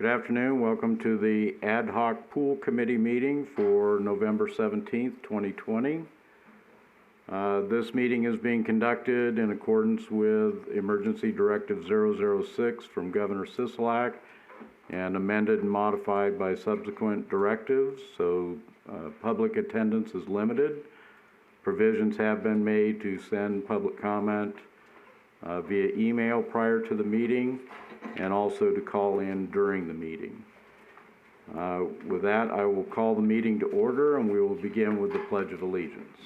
Good afternoon. Welcome to the Ad Hoc Pool Committee meeting for November 17th, 2020. This meeting is being conducted in accordance with Emergency Directive 006 from Governor Sisolak and amended and modified by subsequent directives, so public attendance is limited. Provisions have been made to send public comment via email prior to the meeting and also to call in during the meeting. With that, I will call the meeting to order and we will begin with the Pledge of Allegiance.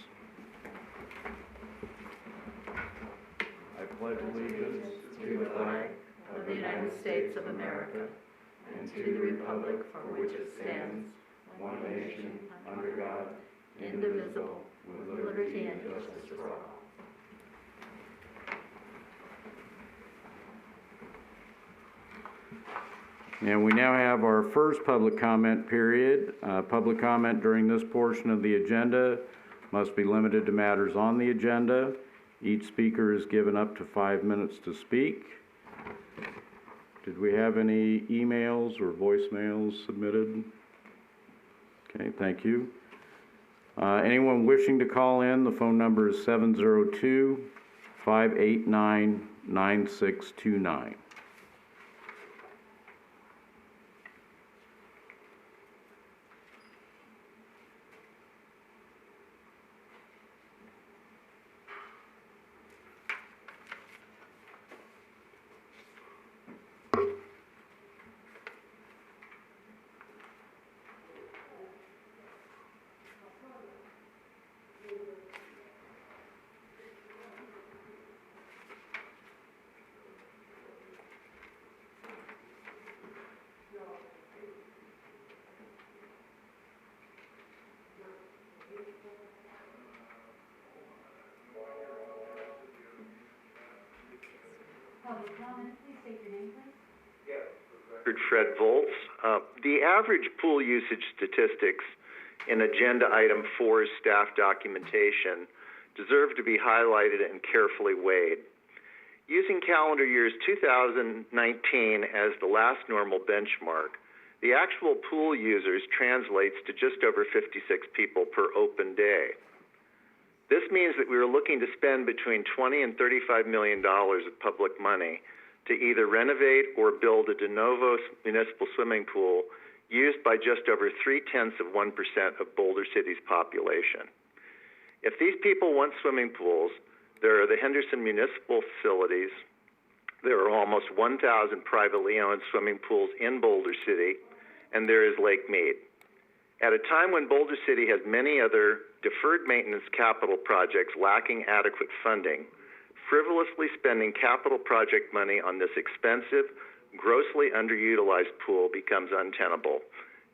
I pledge allegiance to the flag of the United States of America and to the republic for which it stands, one nation, under God, indivisible, with liberty and justice for all. And we now have our first public comment period. Public comment during this portion of the agenda must be limited to matters on the agenda. Each speaker is given up to 5 minutes to speak. Did we have any emails or voicemails submitted? Okay, thank you. Anyone wishing to call in, the phone number is 702-589-9629. Fred Volz. The average pool usage statistics in Agenda Item 4's staff documentation deserve to be highlighted and carefully weighed. Using calendar years 2019 as the last normal benchmark, the actual pool users translates to just over 56 people per open day. This means that we are looking to spend between $20 and $35 million of public money to either renovate or build a de novo municipal swimming pool used by just over 0.3% of Boulder City's population. If these people want swimming pools, there are the Henderson Municipal facilities. There are almost 1,000 privately owned swimming pools in Boulder City, and there is Lake Mead. At a time when Boulder City has many other deferred maintenance capital projects lacking adequate funding, frivolously spending capital project money on this expensive, grossly underutilized pool becomes untenable.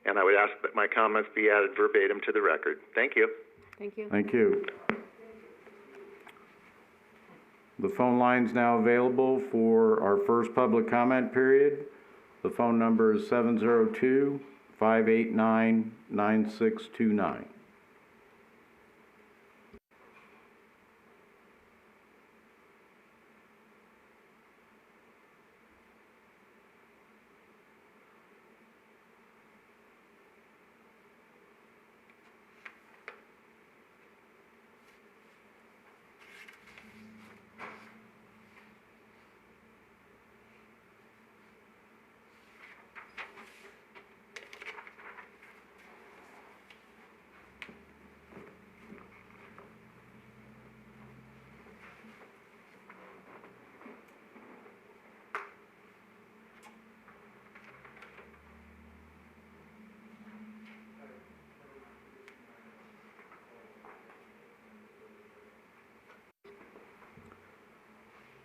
And I would ask that my comments be added verbatim to the record. Thank you. Thank you. Thank you. The phone line is now available for our first public comment period. The phone number is 702-589-9629.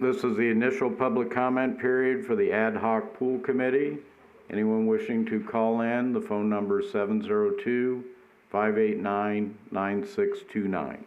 This is the initial public comment period for the Ad Hoc Pool Committee. Anyone wishing to call in, the phone number is 702-589-9629.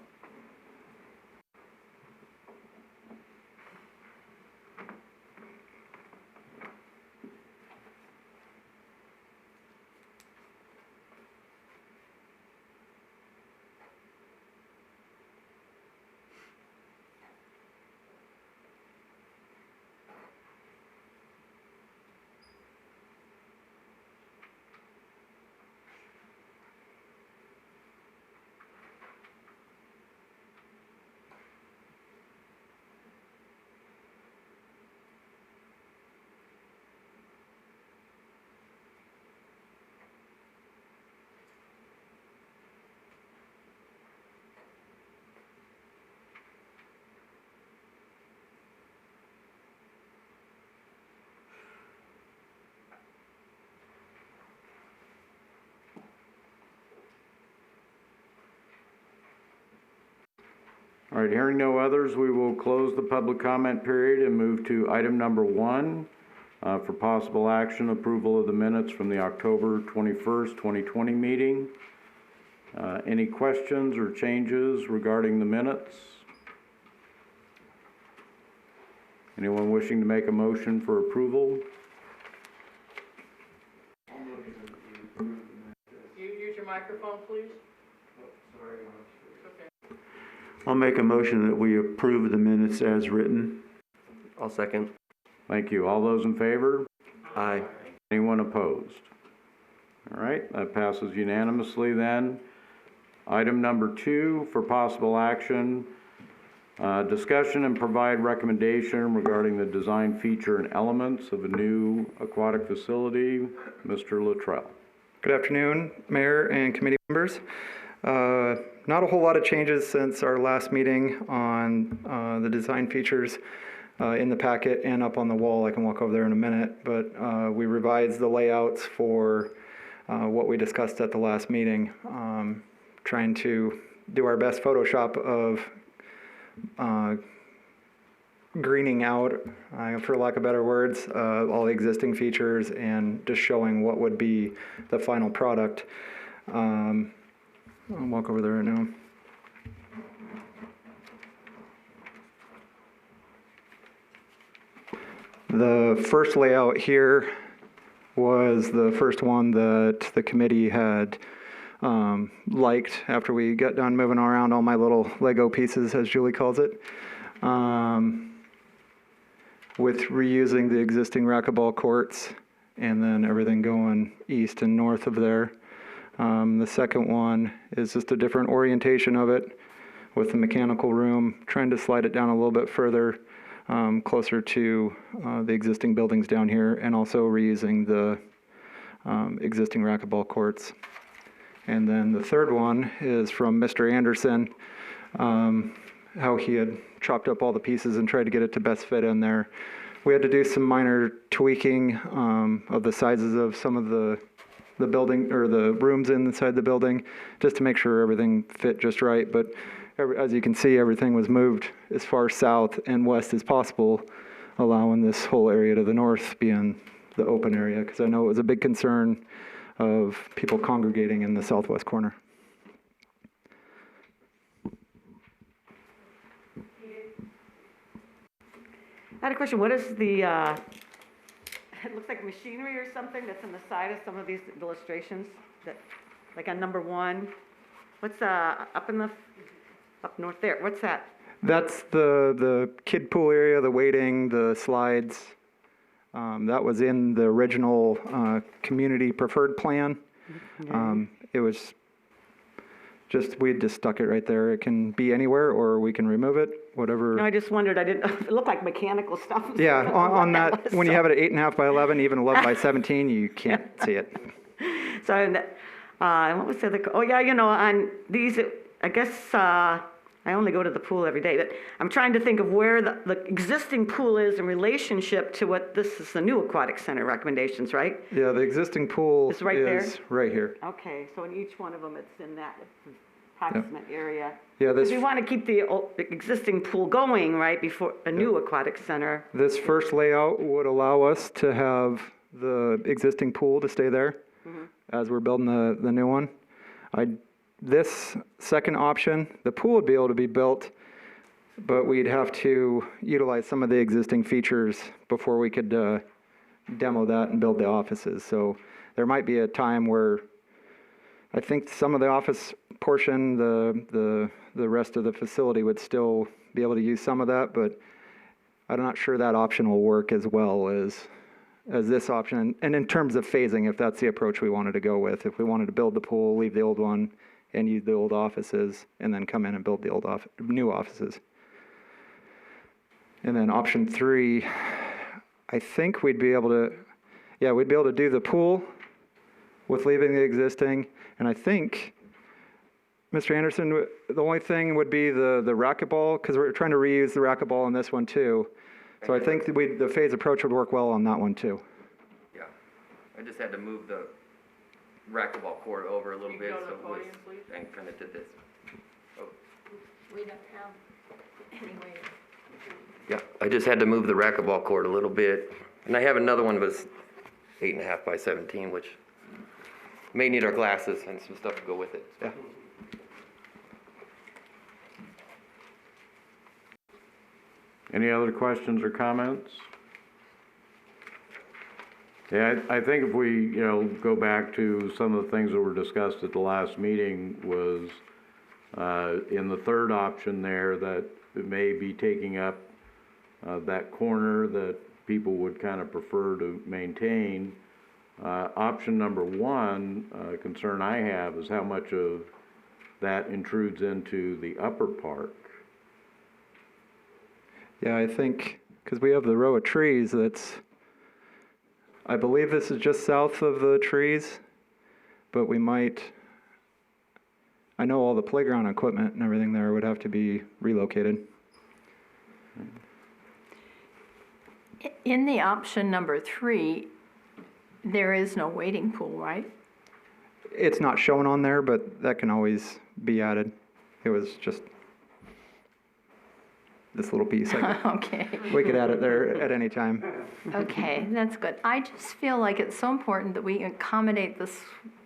All right, hearing no others, we will close the public comment period and move to item number 1 for possible action, approval of the minutes from the October 21st, 2020 meeting. Any questions or changes regarding the minutes? Anyone wishing to make a motion for approval? Use your microphone, please. I'll make a motion that we approve the minutes as written. I'll second. Thank you. All those in favor? Aye. Anyone opposed? All right, that passes unanimously then. Item number 2 for possible action, discussion and provide recommendation regarding the design feature and elements of a new aquatic facility. Mr. Luttrell. Good afternoon, Mayor and committee members. Not a whole lot of changes since our last meeting on the design features in the packet and up on the wall. I can walk over there in a minute, but we revised the layouts for what we discussed at the last meeting, trying to do our best Photoshop of greening out, for lack of better words, all the existing features and just showing what would be the final product. I'll walk over there right now. The first layout here was the first one that the committee had liked after we got done moving around all my little Lego pieces, as Julie calls it, with reusing the existing racquetball courts and then everything going east and north of there. The second one is just a different orientation of it with the mechanical room, trying to slide it down a little bit further, closer to the existing buildings down here, and also reusing the existing racquetball courts. And then the third one is from Mr. Anderson, how he had chopped up all the pieces and tried to get it to best fit in there. We had to do some minor tweaking of the sizes of some of the building or the rooms inside the building, just to make sure everything fit just right. But as you can see, everything was moved as far south and west as possible, allowing this whole area to the north being the open area, because I know it was a big concern of people congregating in the southwest corner. I had a question. What is the, it looks like machinery or something that's on the side of some of these illustrations, that, like on number 1. What's up north there? What's that? That's the kid pool area, the waiting, the slides. That was in the original community preferred plan. It was just, we just stuck it right there. It can be anywhere, or we can remove it, whatever. No, I just wondered. I didn't. It looked like mechanical stuff. Yeah, on that, when you have it at 8.5 by 11, even 11 by 17, you can't see it. So, what was the other? Oh yeah, on these, I guess I only go to the pool every day, but I'm trying to think of where the existing pool is in relationship to what this is, the new aquatic center recommendations, right? Yeah, the existing pool It's right there? right here. Okay, so in each one of them, it's in that approximate area. Yeah, Because we want to keep the existing pool going, right, before a new aquatic center. This first layout would allow us to have the existing pool to stay there as we're building the new one. This second option, the pool would be able to be built, but we'd have to utilize some of the existing features before we could demo that and build the offices. So there might be a time where I think some of the office portion, the rest of the facility would still be able to use some of that, but I'm not sure that option will work as well as this option. And in terms of phasing, if that's the approach we wanted to go with, if we wanted to build the pool, leave the old one, and use the old offices, and then come in and build the new offices. And then option 3, I think we'd be able to do the pool with leaving the existing. And I think, Mr. Anderson, the only thing would be the racquetball, because we're trying to reuse the racquetball in this one too. So I think the phase approach would work well on that one too. Yeah. I just had to move the racquetball court over a little bit, so and kind of did this. Oh. We don't have Yeah, I just had to move the racquetball court a little bit. And I have another one, but it's 8.5 by 17, which may need our glasses and some stuff to go with it. Yeah. Any other questions or comments? Yeah, I think if we, go back to some of the things that were discussed at the last meeting was, in the third option there, that it may be taking up, that corner that people would kind of prefer to maintain. Option number one, concern I have is how much of that intrudes into the upper park. Yeah, I think, because we have the row of trees that's, I believe this is just south of the trees, but we might, I know all the playground equipment and everything there would have to be relocated. In the option number 3, there is no wading pool, right? It's not shown on there, but that can always be added. It was just this little piece. Okay. We could add it there at any time. Okay, that's good. I just feel like it's so important that we accommodate the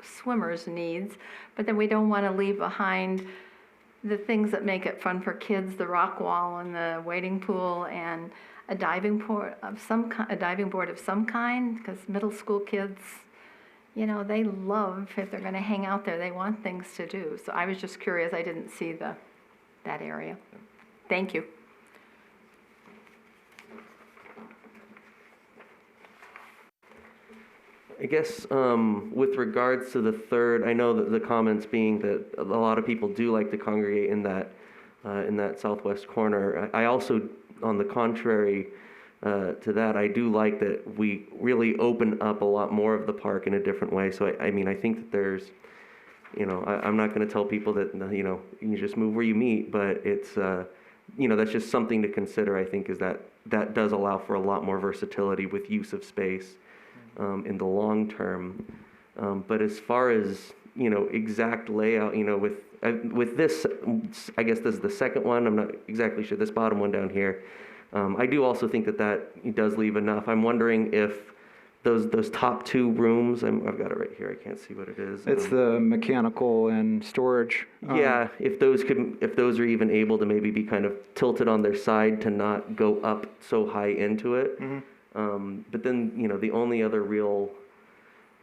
swimmers' needs, but then we don't want to leave behind the things that make it fun for kids, the rock wall and the wading pool and a diving board of some kind, because middle school kids, they love, if they're going to hang out there, they want things to do. So I was just curious, I didn't see that area. Thank you. I guess with regards to the third, I know that the comments being that a lot of people do like to congregate in that southwest corner. I also, on the contrary to that, I do like that we really open up a lot more of the park in a different way. So I mean, I think that there's, I'm not going to tell people that you just move where you meet, but it's that's just something to consider. I think is that does allow for a lot more versatility with use of space. In the long term, but as far as exact layout, with this, I guess this is the second one. I'm not exactly sure. This bottom one down here, I do also think that does leave enough. I'm wondering if those top 2 rooms. I've got it right here. I can't see what it is. It's the mechanical and storage. Yeah, if those are even able to maybe be kind of tilted on their side to not go up so high into it. Mm-hmm. But then, the only other real,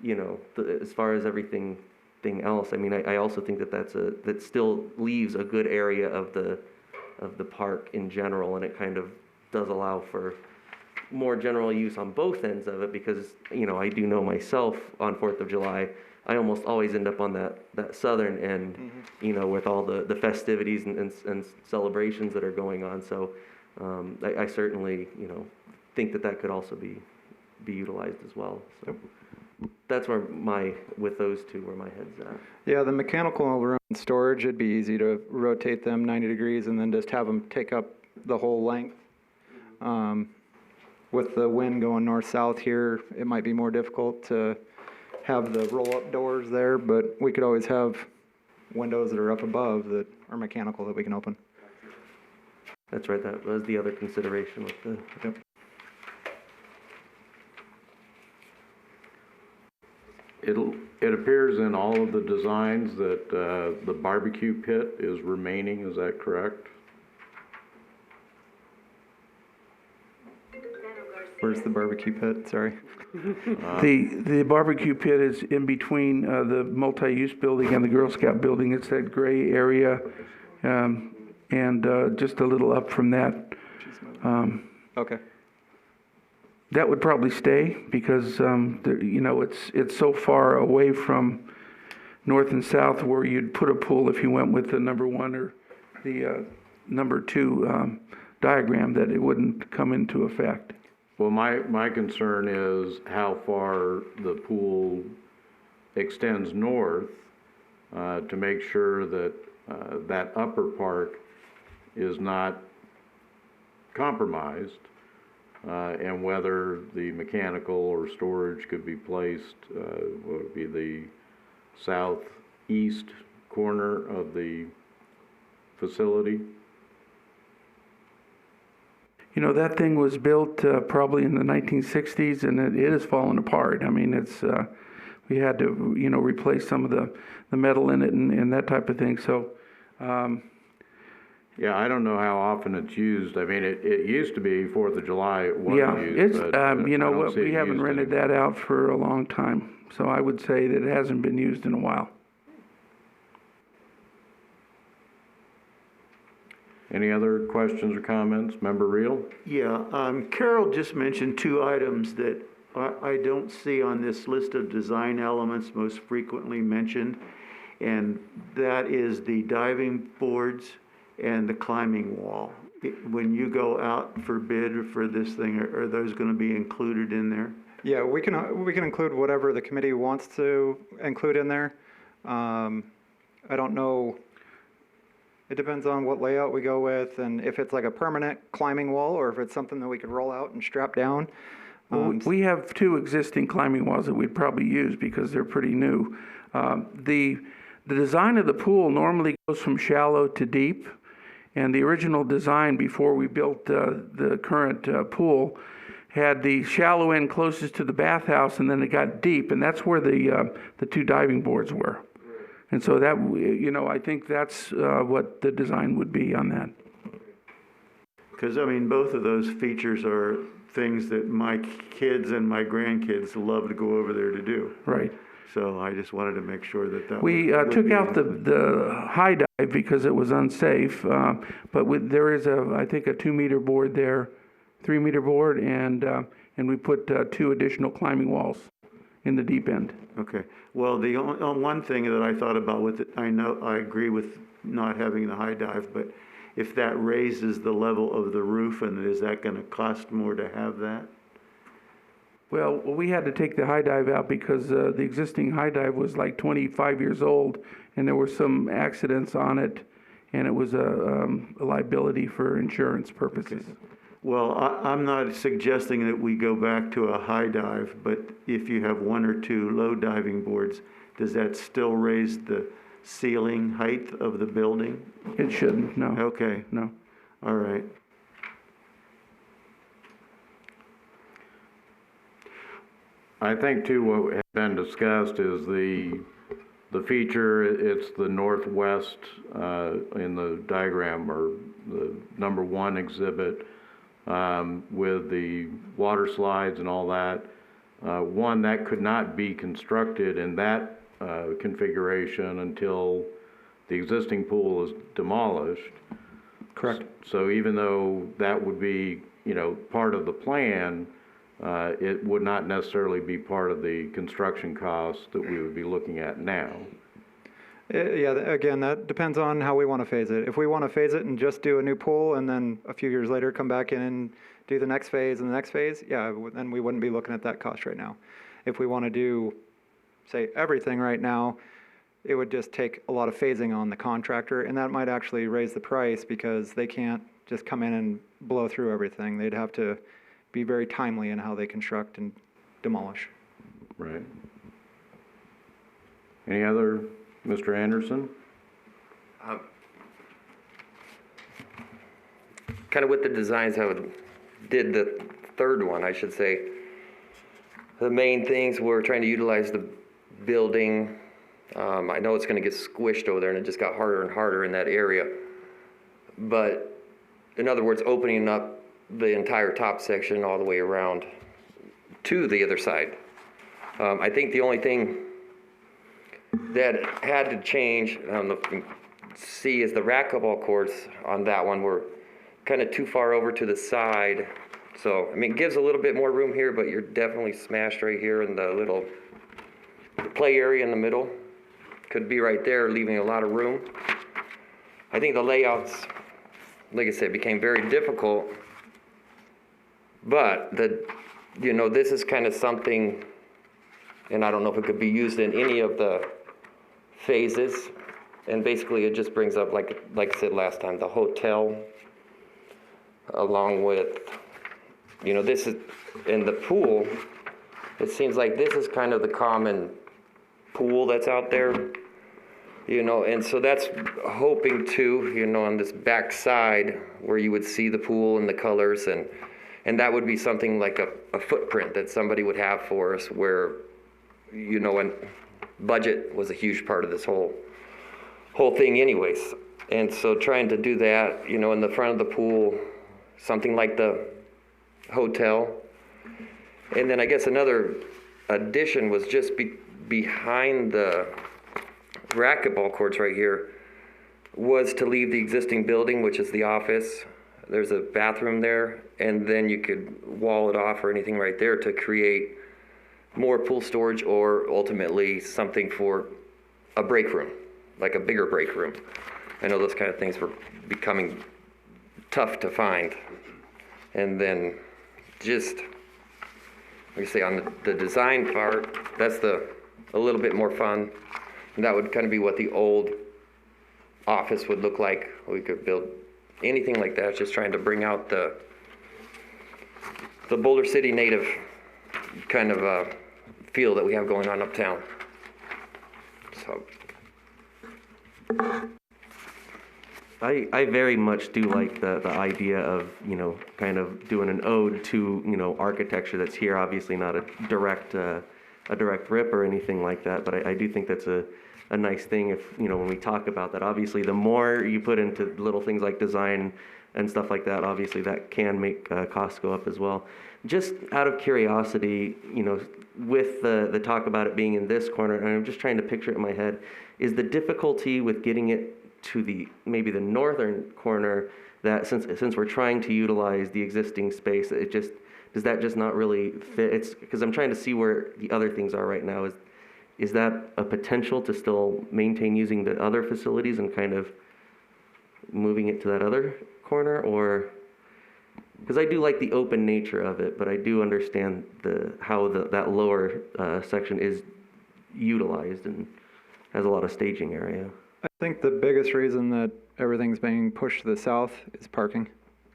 as far as everything else, I mean, I also think that still leaves a good area of the park in general, and it kind of does allow for more general use on both ends of it, because, I do know myself on 4th of July, I almost always end up on that southern end, mm-hmm. With all the festivities and celebrations that are going on. So I certainly, think that could also be utilized as well. So that's where with those 2 where my head's at. Yeah, the mechanical room and storage, it'd be easy to rotate them 90 degrees and then just have them take up the whole length. With the wind going north-south here, it might be more difficult to have the roll-up doors there, but we could always have windows that are up above that are mechanical that we can open. That's right, that was the other consideration with the... Yep. It appears in all of the designs that the barbecue pit is remaining, is that correct? Where's the barbecue pit? Sorry. The barbecue pit is in between the multi-use building and the Girl Scout building. It's that gray area, and just a little up from that. Okay. That would probably stay because it's so far away from north and south where you'd put a pool if you went with the number 1 or the number 2 diagram that it wouldn't come into effect. Well, my concern is how far the pool extends north to make sure that that upper part is not compromised. And whether the mechanical or storage could be placed, what would be the southeast corner of the facility? that thing was built probably in the 1960s, and it has fallen apart. I mean, we had to, replace some of the metal in it and that type of thing. So, Yeah, I don't know how often it's used. I mean, it used to be 4th of July, it was yeah, used. it's, but, I don't what, see it we haven't used rented anymore. that out for a long time. So I would say that it hasn't been used in a while. Any other questions or comments? Member Reel? Yeah, Carol just mentioned two items that I don't see on this list of design elements most frequently mentioned, and that is the diving boards and the climbing wall. When you go out for bid for this thing, are those going to be included in there? Yeah, we can include whatever the committee wants to include in there. I don't know, it depends on what layout we go with, and if it's like a permanent climbing wall, or if it's something that we could roll out and strap down. We have 2 existing climbing walls that we'd probably use because they're pretty new. The design of the pool normally goes from shallow to deep, and the original design before we built the current pool had the shallow end closest to the bathhouse, and then it got deep, and that's where the 2 diving boards were. And so that, I think that's what the design would be on that. Because, I mean, both of those features are things that my kids and my grandkids love to go over there to do. Right. So I just wanted to make sure that We would took be out the high dive because it was unsafe, but there is I think a 2-meter board there, 3-meter board, and we put 2 additional climbing walls in the deep end. Okay. Well, the one thing that I thought about with it, I know I agree with not having the high dive, but if that raises the level of the roof, and is that going to cost more to have that? Well, we had to take the high dive out because the existing high dive was like 25 years old, and there were some accidents on it, and it was a liability for insurance purposes. Okay. Well, I'm not suggesting that we go back to a high dive, but if you have 1 or 2 low diving boards, does that still raise the ceiling height of the building? It shouldn't, no. Okay, No. all right. I think too, what has been discussed is the feature, it's the northwest in the diagram, or the number 1 exhibit, with the water slides and all that. One, that could not be constructed in that configuration until the existing pool is demolished. Correct. So even though that would be, part of the plan, it would not necessarily be part of the construction costs that we would be looking at now. Yeah, again, that depends on how we want to phase it. If we want to phase it and just do a new pool and then a few years later come back in and do the next phase and the next phase, yeah, then we wouldn't be looking at that cost right now. If we want to do, say, everything right now, it would just take a lot of phasing on the contractor, and that might actually raise the price because they can't just come in and blow through everything. They'd have to be very timely in how they construct and demolish. Right. Any other, Mr. Anderson? Kind of with the designs, how it did the third one, I should say. The main things were trying to utilize the building. I know it's going to get squished over there, and it just got harder and harder in that area. But in other words, opening up the entire top section all the way around to the other side. I think the only thing that had to change, I don't know if you can see, is the racquetball courts on that one were kind of too far over to the side. So, I mean, it gives a little bit more room here, but you're definitely smashed right here in the little play area in the middle. Could be right there, leaving a lot of room. I think the layouts, like I said, became very difficult. But this is kind of something, and I don't know if it could be used in any of the phases. And basically, it just brings up, like I said last time, the hotel, along with, this is in the pool. It seems like this is kind of the common pool that's out there. You know, and so that's hoping to, you know, on this back side where you would see the pool and the colors, and that would be something like a footprint that somebody would have for us where, you know, and budget was a huge part of this whole thing anyways. And so trying to do that, you know, in the front of the pool, something like the hotel. And then I guess another addition was just behind the racquetball courts right here was to leave the existing building, which is the office. There's a bathroom there, and then you could wall it off or anything right there to create more pool storage or ultimately something for a break room, like a bigger break room. I know those kind of things were becoming tough to find. And then just, like I say, on the design part, that's a little bit more fun. And that would kind of be what the old office would look like. We could build anything like that. It's just trying to bring out the Boulder City native kind of feel that we have going on uptown. So. I very much do like the idea of, you know, kind of doing an ode to, you know, architecture that's here. Obviously not a direct rip or anything like that, but I do think that's a nice thing if, you know, when we talk about that. Obviously, the more you put into little things like design and stuff like that, obviously that can make costs go up as well. Just out of curiosity, you know, with the talk about it being in this corner, and I'm just trying to picture it in my head, is the difficulty with getting it to maybe the northern corner, that since we're trying to utilize the existing space, does that just not really fit? It's because I'm trying to see where the other things are right now. Is that a potential to still maintain using the other facilities and kind of moving it to that other corner? Or because I do like the open nature of it, but I do understand how that lower section is utilized and has a lot of staging area. I think the biggest reason that everything's being pushed to the south is parking.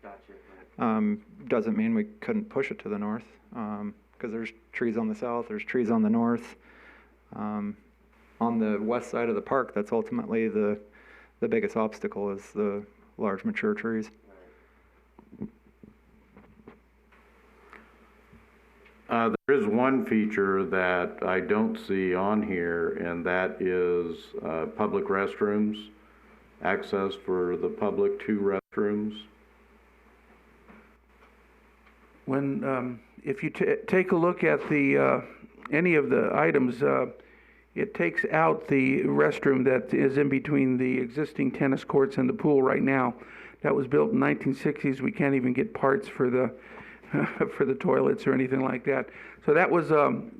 Gotcha. Doesn't mean we couldn't push it to the north, because there's trees on the south, there's trees on the north. On the west side of the park, that's ultimately the biggest obstacle is the large mature trees. There is one feature that I don't see on here, and that is public restrooms, access for the public to restrooms. When, if you take a look at any of the items, it takes out the restroom that is in between the existing tennis courts and the pool right now. That was built in 1960s. We can't even get parts for the for the toilets or anything like that. So that was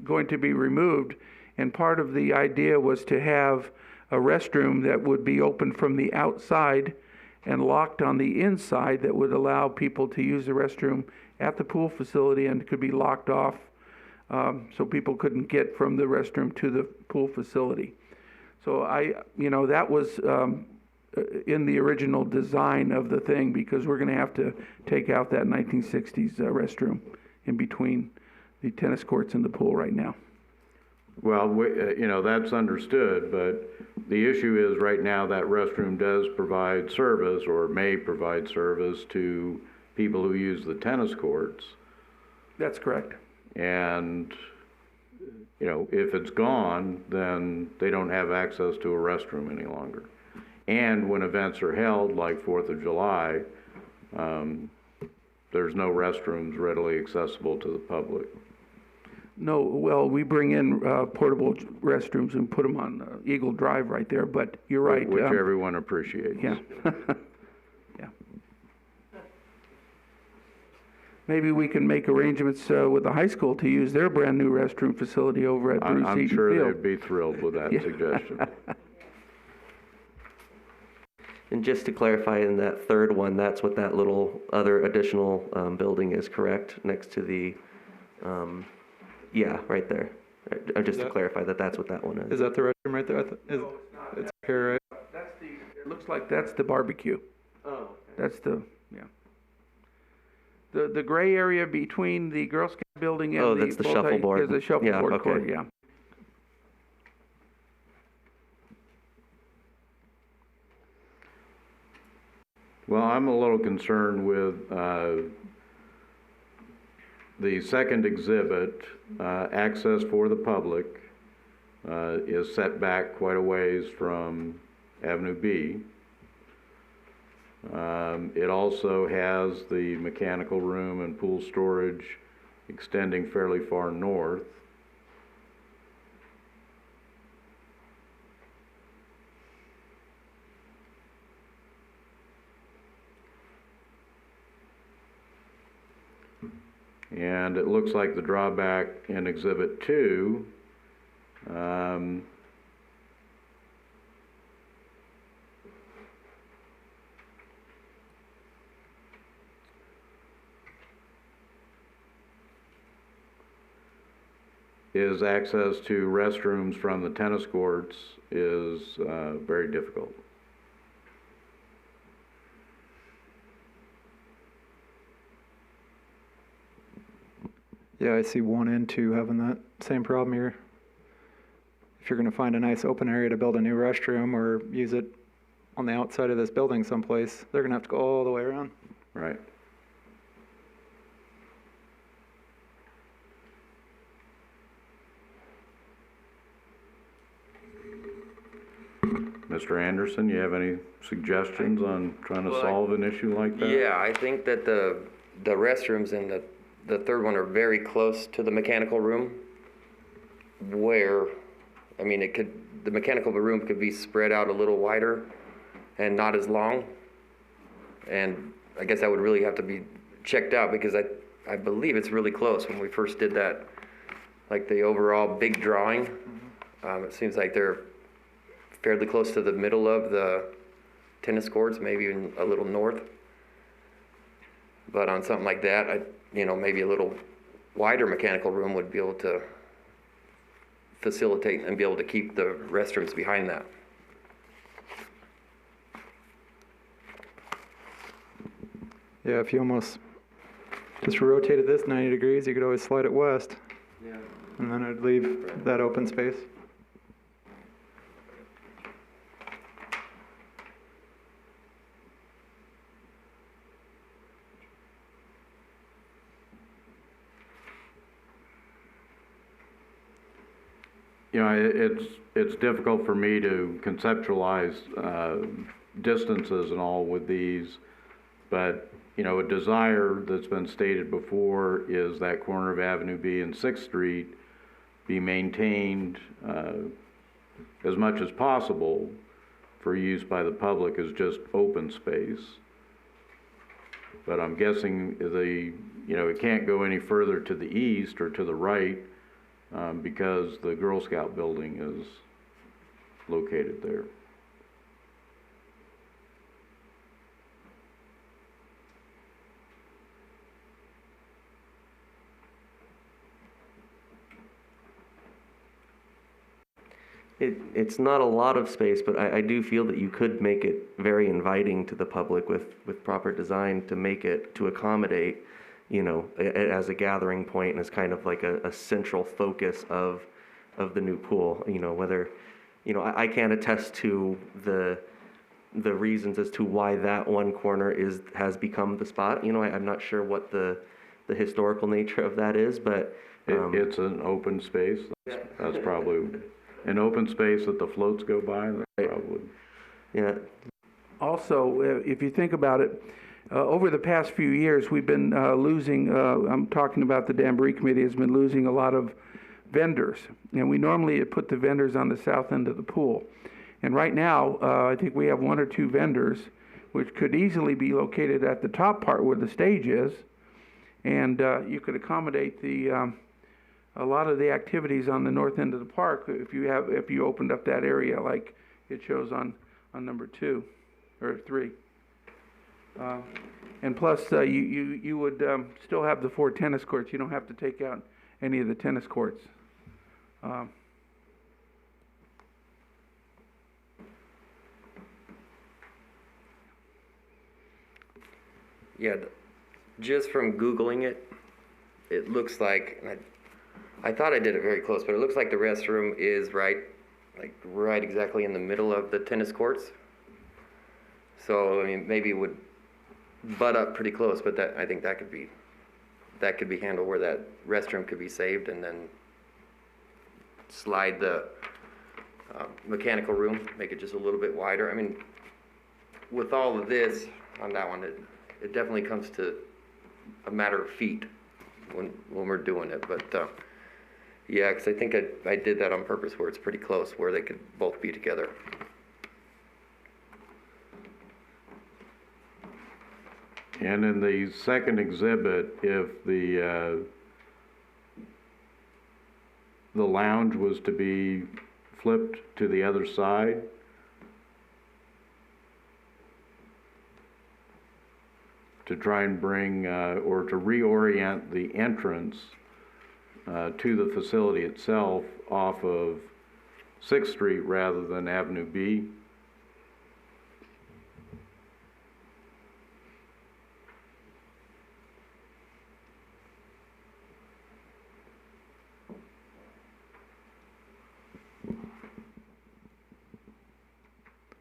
going to be removed, and part of the idea was to have a restroom that would be open from the outside and locked on the inside that would allow people to use the restroom at the pool facility and could be locked off so people couldn't get from the restroom to the pool facility. So that was in the original design of the thing, because we're going to have to take out that 1960s restroom in between the tennis courts and the pool right now. Well, that's understood, but the issue is right now that restroom does provide service or may provide service to people who use the tennis courts. That's correct. And, if it's gone, then they don't have access to a restroom any longer. And when events are held, like 4th of July, there's no restrooms readily accessible to the public. No, well, we bring in portable restrooms and put them on Eagle Drive right there, but you're right. Which everyone appreciates. Yeah. Yeah. Maybe we can make arrangements with the high school to use their brand-new restroom facility over at Bruce Eaton Field. I'm sure they'd be thrilled with that suggestion. And just to clarify, in that third one, that's what that little other additional building is, correct? Next to the, right there. Just to clarify that's what that one is. Is that the restroom right there? No, it's not. It's here, right? It looks like that's the barbecue. Oh. Okay. That's the gray area between the Girl Scout building and that's the shuffleboard. Is the shuffleboard okay. court, yeah. Well, I'm a little concerned with the second exhibit, access for the public, is set back quite a ways from Avenue B. It also has the mechanical room and pool storage extending fairly far north. And it looks like the drawback in Exhibit 2 is access to restrooms from the tennis courts is very difficult. Yeah, I see 1 and 2 having that same problem here. If you're gonna find a nice open area to build a new restroom or use it on the outside of this building someplace, they're gonna have to go all the way around. Right. Mr. Anderson, you have any suggestions on trying to solve an issue like that? Yeah, I think that the restrooms in the third one are very close to the mechanical room, where, I mean, the mechanical room could be spread out a little wider and not as long. And I guess that would really have to be checked out, because I believe it's really close. When we first did that, like the overall big drawing, it seems like they're fairly close to the middle of the tennis courts, maybe even a little north. But on something like that, maybe a little wider mechanical room would be able to facilitate and be able to keep the restrooms behind that. Yeah, if you almost just rotated this 90 degrees, you could always slide it west. Yeah. And then it'd leave that open space. You know, it's difficult for me to conceptualize distances and all with these, but, you know, a desire that's been stated before is that corner of Avenue B and 6th Street be maintained as much as possible for use by the public as just open space. But I'm guessing it can't go any further to the east or to the right, because the Girl Scout building is located there. It's not a lot of space, but I do feel that you could make it very inviting to the public with proper design to make it, to accommodate, as a gathering point and as kind of like a central focus of the new pool. Whether, I can't attest to the reasons as to why that one corner has become the spot. I'm not sure what the historical nature of that is, but it's an open space. That's probably an open space that the floats go by. That's probably. Yeah. Also, if you think about it, over the past few years, we've been losing, I'm talking about the Jamboree Committee has been losing a lot of vendors. And we normally put the vendors on the south end of the pool. And right now, I think we have 1 or 2 vendors, which could easily be located at the top part where the stage is. And you could accommodate a lot of the activities on the north end of the park if you opened up that area like it shows on number 2 or 3. And plus, you would still have the 4 tennis courts. You don't have to take out any of the tennis courts. Yeah, just from Googling it, it looks like, I thought I did it very close, but it looks like the restroom is right exactly in the middle of the tennis courts. So, I mean, maybe it would butt up pretty close, but I think that could be handled where that restroom could be saved and then slide the mechanical room, make it just a little bit wider. I mean, with all of this on that one, it definitely comes to a matter of feet when we're doing it. But yeah, because I think I did that on purpose where it's pretty close, where they could both be together. And in the second exhibit, if the lounge was to be flipped to the other side, to try and bring, or to reorient the entrance to the facility itself off of 6th Street rather than Avenue B.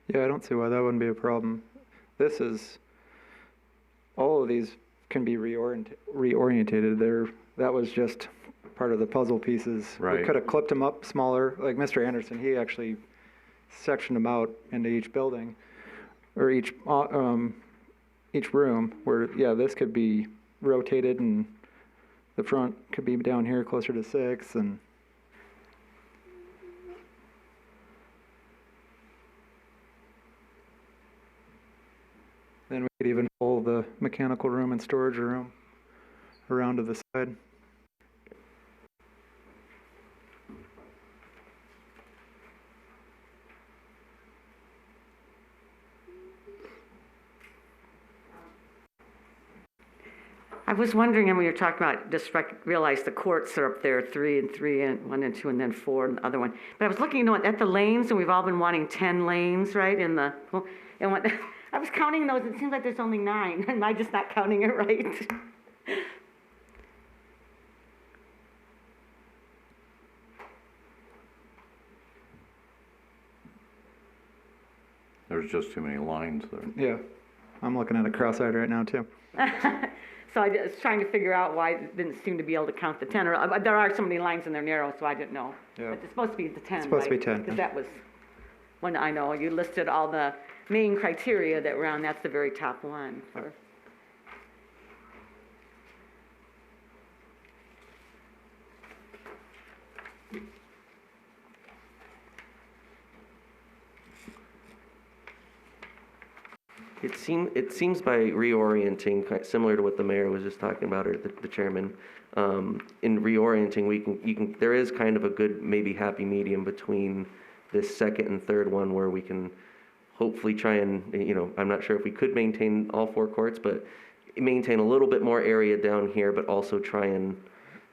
Yeah, I don't see why that wouldn't be a problem. All of these can be reorientated. That was just part of the puzzle pieces. Right. We could have clipped them up smaller, like Mr. Anderson, he actually sectioned them out into each building, or each room, where, yeah, this could be rotated and the front could be down here closer to 6, and then we could even pull the mechanical room and storage room around to the side. I was wondering, and when you're talking about, just realize the courts are up there, 3 and 3, and 1 and 2, and then 4, and the other one. But I was looking, at the lanes, and we've all been wanting 10 lanes, right, and I was counting those, it seems like there's only 9. Am I just not counting it right? There's just too many lines there. Yeah, I'm looking at it cross-eyed right now too. So I was trying to figure out why I didn't seem to be able to count the 10. Or there are so many lines and they're narrow, so I didn't know. Yeah. But it's supposed to be the 10, It's supposed to be 10. Because that was one I know. You listed all the main criteria that were on. That's the very top one. It seems by reorienting, similar to what the mayor was just talking about, or the chairman, in reorienting, there is kind of a good, maybe happy medium between this second and third one where we can hopefully try and, I'm not sure if we could maintain all 4 courts, but maintain a little bit more area down here, but also try and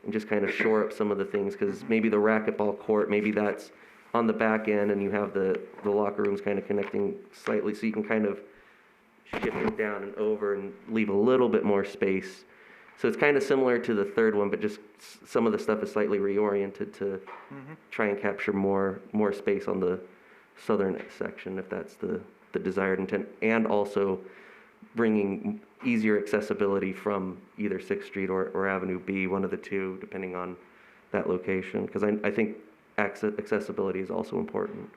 just kind of shore up some of the things, because maybe the racquetball court, maybe that's on the back end and you have the locker rooms kind of connecting slightly, so you can kind of shift it down and over and leave a little bit more space. So it's kind of similar to the third one, but just some of the stuff is slightly reoriented to try and capture more space on the southern section, if that's the desired intent, and also bringing easier accessibility from either 6th Street or Avenue B, one of the two, depending on that location, because I think accessibility is also important.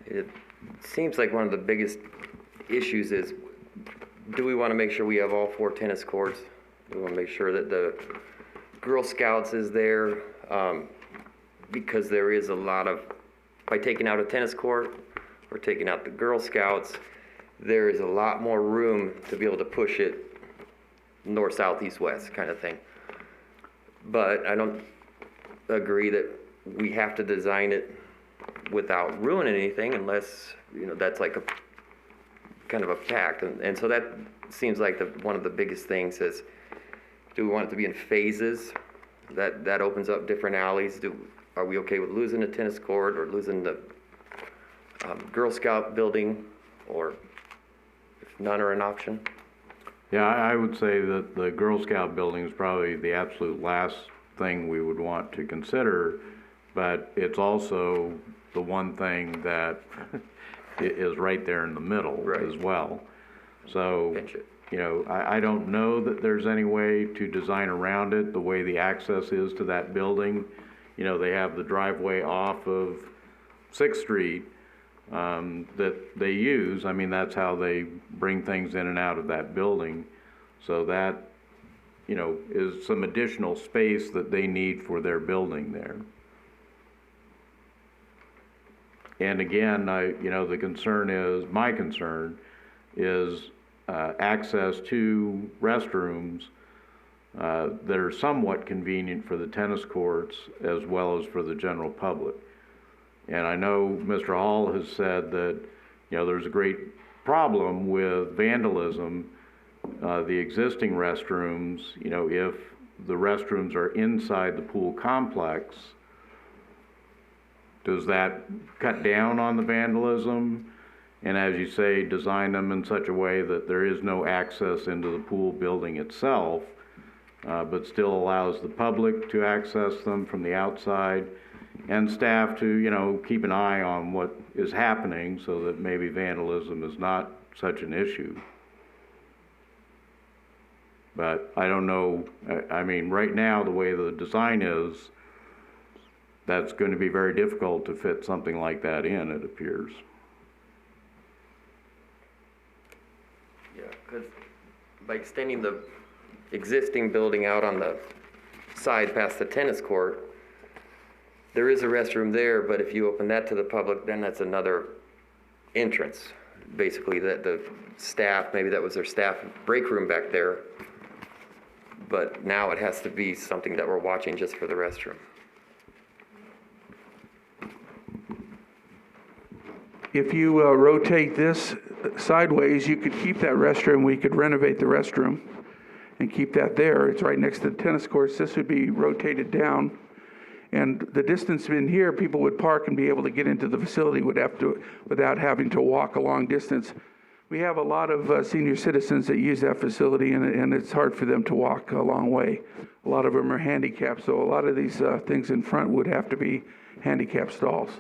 It seems like one of the biggest issues is, do we want to make sure we have all 4 tennis courts? Do we want to make sure that the Girl Scouts is there? Because there is a lot of, by taking out a tennis court or taking out the Girl Scouts, there is a lot more room to be able to push it north, south, east, west kind of thing. But I don't agree that we have to design it without ruining anything, unless, that's like a kind of a pact. And so that seems like one of the biggest things is, do we want it to be in phases? That opens up different alleys. Are we okay with losing a tennis court or losing the Girl Scout building, or if none are an option? Yeah, I would say that the Girl Scout building is probably the absolute last thing we would want to consider, but it's also the one thing that is right there in the middle as well. So, Pinch it. you know, I don't know that there's any way to design around it, the way the access is to that building. You know, they have the driveway off of 6th Street that they use. I mean, that's how they bring things in and out of that building. So that, you know, is some additional space that they need for their building there. And again, you know, my concern is access to restrooms that are somewhat convenient for the tennis courts as well as for the general public. And I know Mr. Hall has said that, you know, there's a great problem with vandalism. The existing restrooms, you know, if the restrooms are inside the pool complex, does that cut down on the vandalism? And as you say, design them in such a way that there is no access into the pool building itself, but still allows the public to access them from the outside, and staff to, you know, keep an eye on what is happening so that maybe vandalism is not such an issue. But I don't know, I mean, right now, the way the design is, that's going to be very difficult to fit something like that in, it appears. Yeah, because by extending the existing building out on the side past the tennis court, there is a restroom there, but if you open that to the public, then that's another entrance. Basically, that the staff, maybe that was their staff break room back there, but now it has to be something that we're watching just for the restroom. If you rotate this sideways, you could keep that restroom. We could renovate the restroom and keep that there. It's right next to the tennis courts. This would be rotated down. And the distance in here, people would park and be able to get into the facility without having to walk a long distance. We have a lot of senior citizens that use that facility, and it's hard for them to walk a long way. A lot of them are handicapped, so a lot of these things in front would have to be handicap stalls.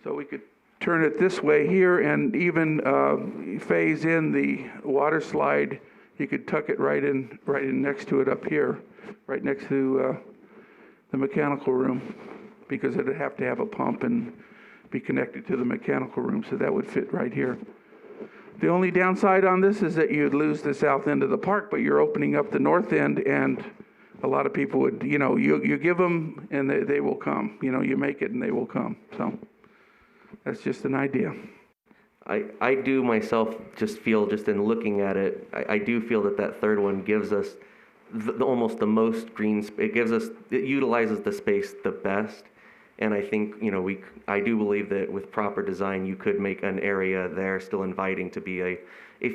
So we could turn it this way here and even phase in the water slide. You could tuck it right in next to it up here, right next to the mechanical room, because it'd have to have a pump and be connected to the mechanical room, so that would fit right here. The only downside on this is that you'd lose the south end of the park, but you're opening up the north end, and a lot of people would, you know, you give them and they will come. You know, you make it and they will come. So that's just an idea. I do myself just feel, just in looking at it, I do feel that third one gives us almost the most green space. It utilizes the space the best. And I think, you know, I do believe that with proper design, you could make an area there still inviting to be a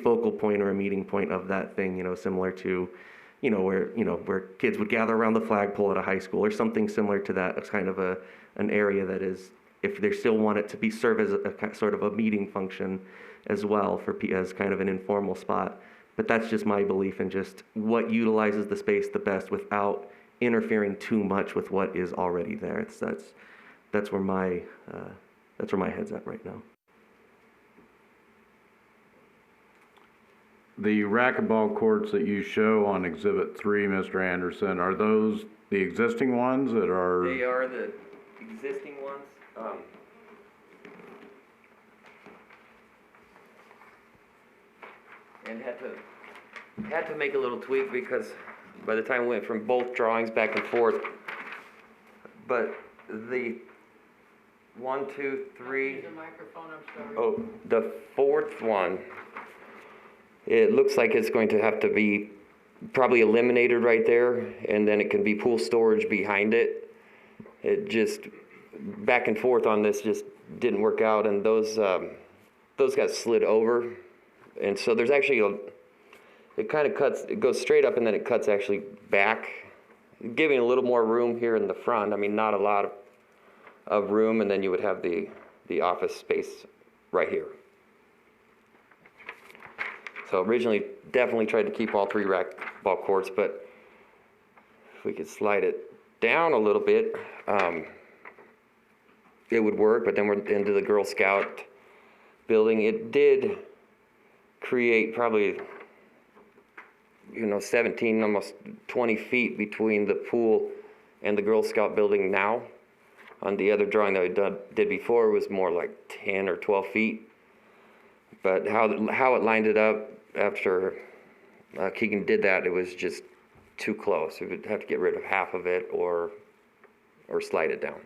focal point or a meeting point of that thing, you know, similar to, where kids would gather around the flagpole at a high school or something similar to that. It's kind of an area that is, if they still want it to serve as a sort of a meeting function as well as kind of an informal spot. But that's just my belief in just what utilizes the space the best without interfering too much with what is already there. That's where my head's at right now. The racquetball courts that you show on Exhibit 3, Mr. Anderson, are those the existing ones that are? They are the existing ones. And had to make a little tweak because by the time we went from both drawings back and forth, but the 1, 2, 3. Use the microphone, I'm sorry. Oh, the fourth one, it looks like it's going to have to be probably eliminated right there, and then it can be pool storage behind it. It just, back and forth on this just didn't work out, and those got slid over. And so there's actually it kind of cuts, it goes straight up and then it cuts actually back, giving a little more room here in the front. I mean, not a lot of room, and then you would have the office space right here. So originally, definitely tried to keep all 3 racquetball courts, but if we could slide it down a little bit, it would work. But then we're into the Girl Scout building. It did create probably, 17, almost 20 feet between the pool and the Girl Scout building now. On the other drawing that we did before was more like 10 or 12 feet. But how it lined it up after Keegan did that, it was just too close. We would have to get rid of half of it or slide it down.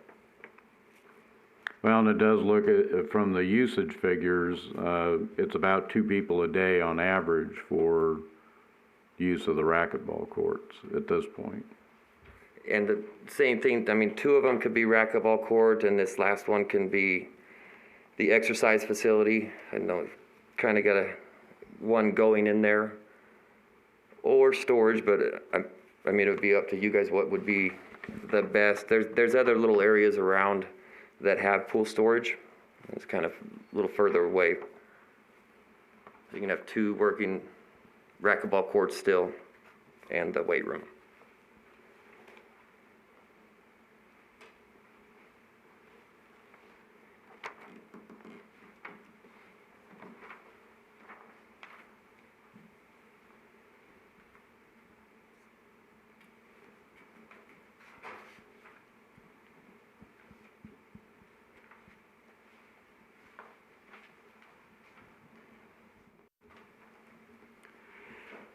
Well, and it does look at, from the usage figures, it's about 2 people a day on average for use of the racquetball courts at this point. And the same thing, 2 of them could be racquetball court, and this last one can be the exercise facility. I know, kind of got one going in there, or storage, but it would be up to you guys what would be the best. There's other little areas around that have pool storage. It's kind of a little further away. You can have 2 working racquetball courts still, and the weight room.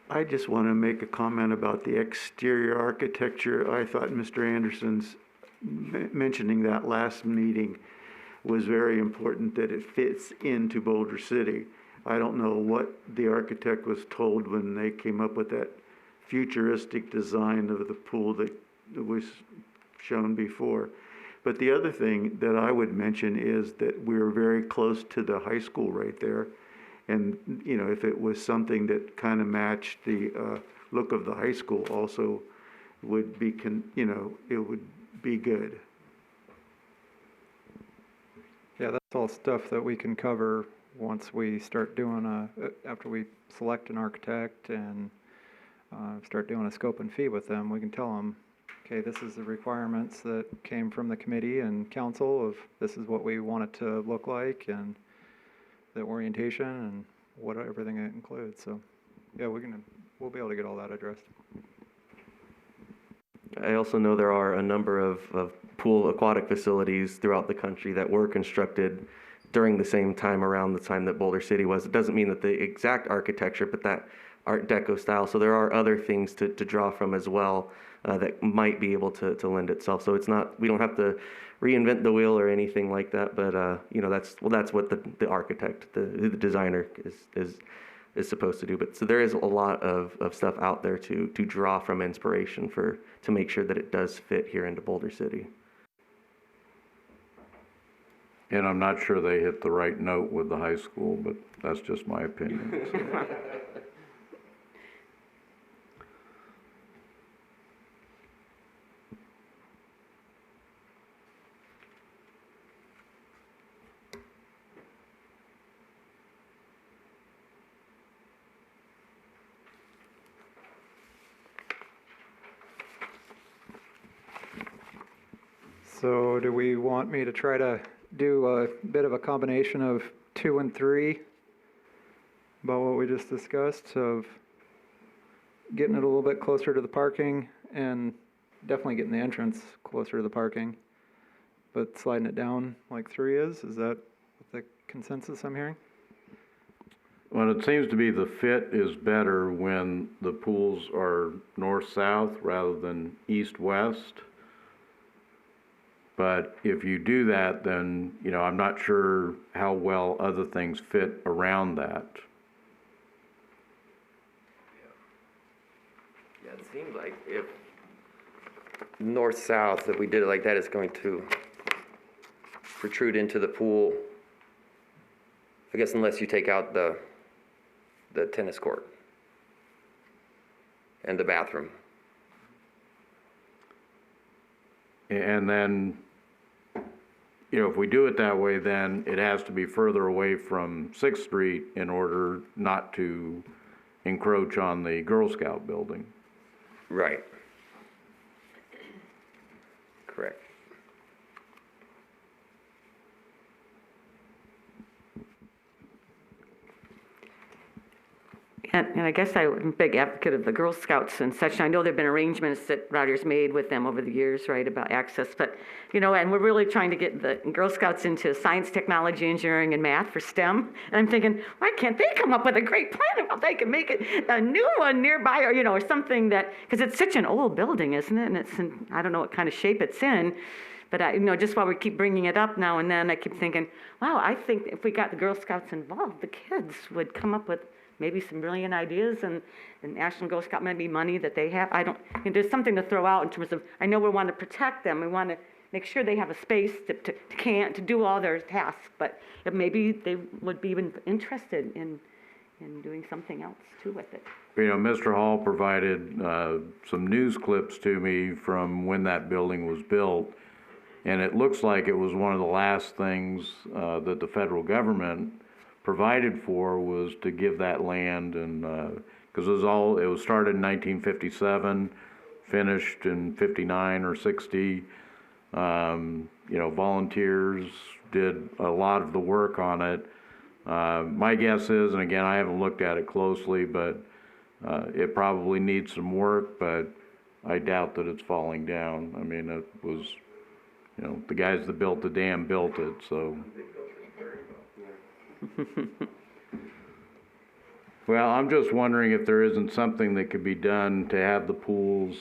I just want to make a comment about the exterior architecture. I thought Mr. Anderson's mentioning that last meeting was very important, that it fits into Boulder City. I don't know what the architect was told when they came up with that futuristic design of the pool that was shown before. But the other thing that I would mention is that we're very close to the high school right there. And, if it was something that kind of matched the look of the high school also would be, it would be good. Yeah, that's all stuff that we can cover once we start doing after we select an architect and start doing a scope and fee with them. We can tell them, okay, this is the requirements that came from the committee and council of this is what we want it to look like, and the orientation and everything it includes. So yeah, we'll be able to get all that addressed. I also know there are a number of pool aquatic facilities throughout the country that were constructed during the same time, around the time that Boulder City was. It doesn't mean that the exact architecture, but that Art Deco style. So there are other things to draw from as well that might be able to lend itself. So it's not, we don't have to reinvent the wheel or anything like that, but that's what the architect, the designer is supposed to do. But so there is a lot of stuff out there to draw from inspiration to make sure that it does fit here into Boulder City. And I'm not sure they hit the right note with the high school, but that's just my opinion. So. So do we want me to try to do a bit of a combination of 2 and 3 about what we just discussed, of getting it a little bit closer to the parking and definitely getting the entrance closer to the parking, but sliding it down like 3 is? Is that the consensus I'm hearing? Well, it seems to be the fit is better when the pools are north-south rather than east-west. But if you do that, then, I'm not sure how well other things fit around that. Yeah, it seems like if north-south, if we did it like that, it's going to protrude into the pool. I guess unless you take out the tennis court and the bathroom. And then, if we do it that way, then it has to be further away from 6th Street in order not to encroach on the Girl Scout building. Right. Correct. and I guess I'm a big advocate of the Girl Scouts and such. I know there've been arrangements that Rogers made with them over the years, right, about access. But, you know, and we're really trying to get the Girl Scouts into science, technology, engineering, and math for STEM. And I'm thinking, why can't they come up with a great plan of how they can make it a new one nearby, or, you know, or something that, because it's such an old building, isn't it? And it's in, I don't know what kind of shape it's in. But you know, just while we keep bringing it up now and then, I keep thinking, wow, I think if we got the Girl Scouts involved, the kids would come up with maybe some brilliant ideas, and the National Girl Scout maybe money that they have. I don't, you know, there's something to throw out in terms of, I know we want to protect them, we want to make sure they have a space to do all their tasks, but maybe they would be even interested in doing something else too with it. You know, Mr. Hall provided some news clips to me from when that building was built. And it looks like it was one of the last things that the federal government provided for was to give that land, and because it was started in 1957, finished in 59 or 60. You know, volunteers did a lot of the work on it. My guess is, and again, I haven't looked at it closely, but it probably needs some work, but I doubt that it's falling down. I mean, it was, you know, the guys that built the dam built it, so. Well, I'm just wondering if there isn't something that could be done to have the pools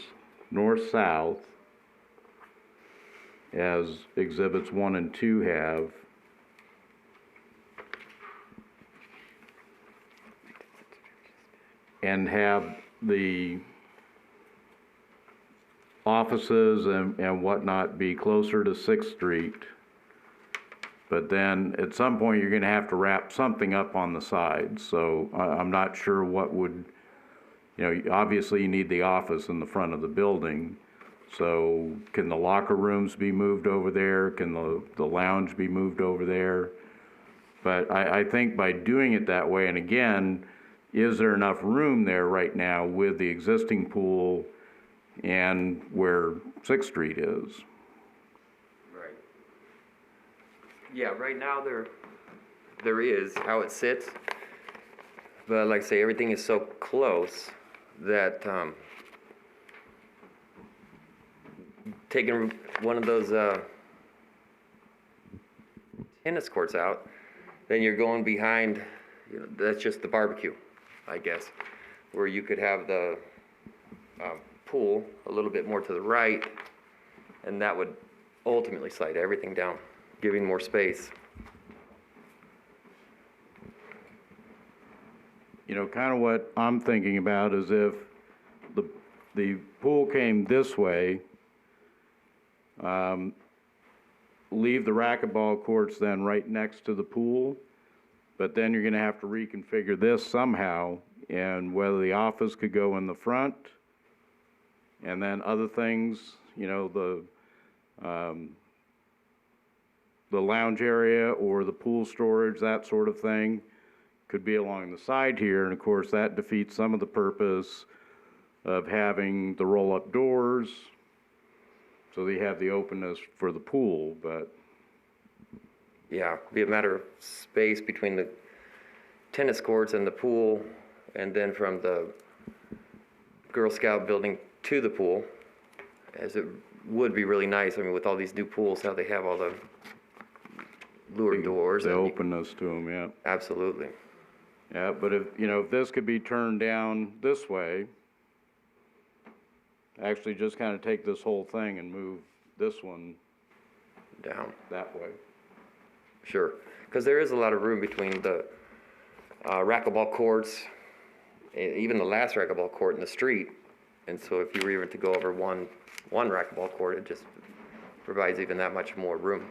north-south, as exhibits 1 and 2 have. And have the offices and whatnot be closer to 6th Street. But then at some point, you're gonna have to wrap something up on the sides. So I'm not sure what would, you know, obviously you need the office in the front of the building. So can the locker rooms be moved over there? Can the lounge be moved over there? But I think by doing it that way, and again, is there enough room there right now with the existing pool and where 6th Street is? Right. Yeah, right now there is how it sits, but like I say, everything is so close that taking one of those tennis courts out, then you're going behind, you know, that's just the barbecue, I guess, where you could have the pool a little bit more to the right, and that would ultimately slide everything down, giving more space. You know, kind of what I'm thinking about is if the pool came this way, leave the racquetball courts then right next to the pool, but then you're gonna have to reconfigure this somehow, and whether the office could go in the front, and then other things, you know, the lounge area or the pool storage, that sort of thing, could be along the side here, and of course that defeats some of the purpose of having the roll-up doors, so they have the openness for the pool, but. Yeah, be a matter of space between the tennis courts and the pool, and then from the Girl Scout building to the pool, as it would be really nice. I mean, with all these new pools, how they have all the lure doors. The openness to them, yeah. Absolutely. Yeah, but if, you know, if this could be turned down this way, actually just kind of take this whole thing and move this one Down. that way. Sure, because there is a lot of room between the racquetball courts, even the last racquetball court in the street. And so if you were even to go over one racquetball court, it just provides even that much more room.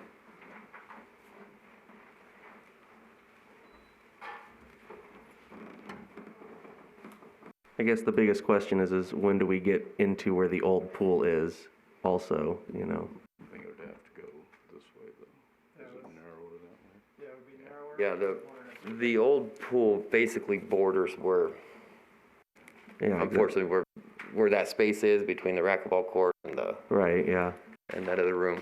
I guess the biggest question is when do we get into where the old pool is also, you know? I think it would have to go this way though. Is it narrower that way? Yeah, the old pool basically borders where, Yeah. unfortunately, where that space is between the racquetball court and Right, yeah. and that other room.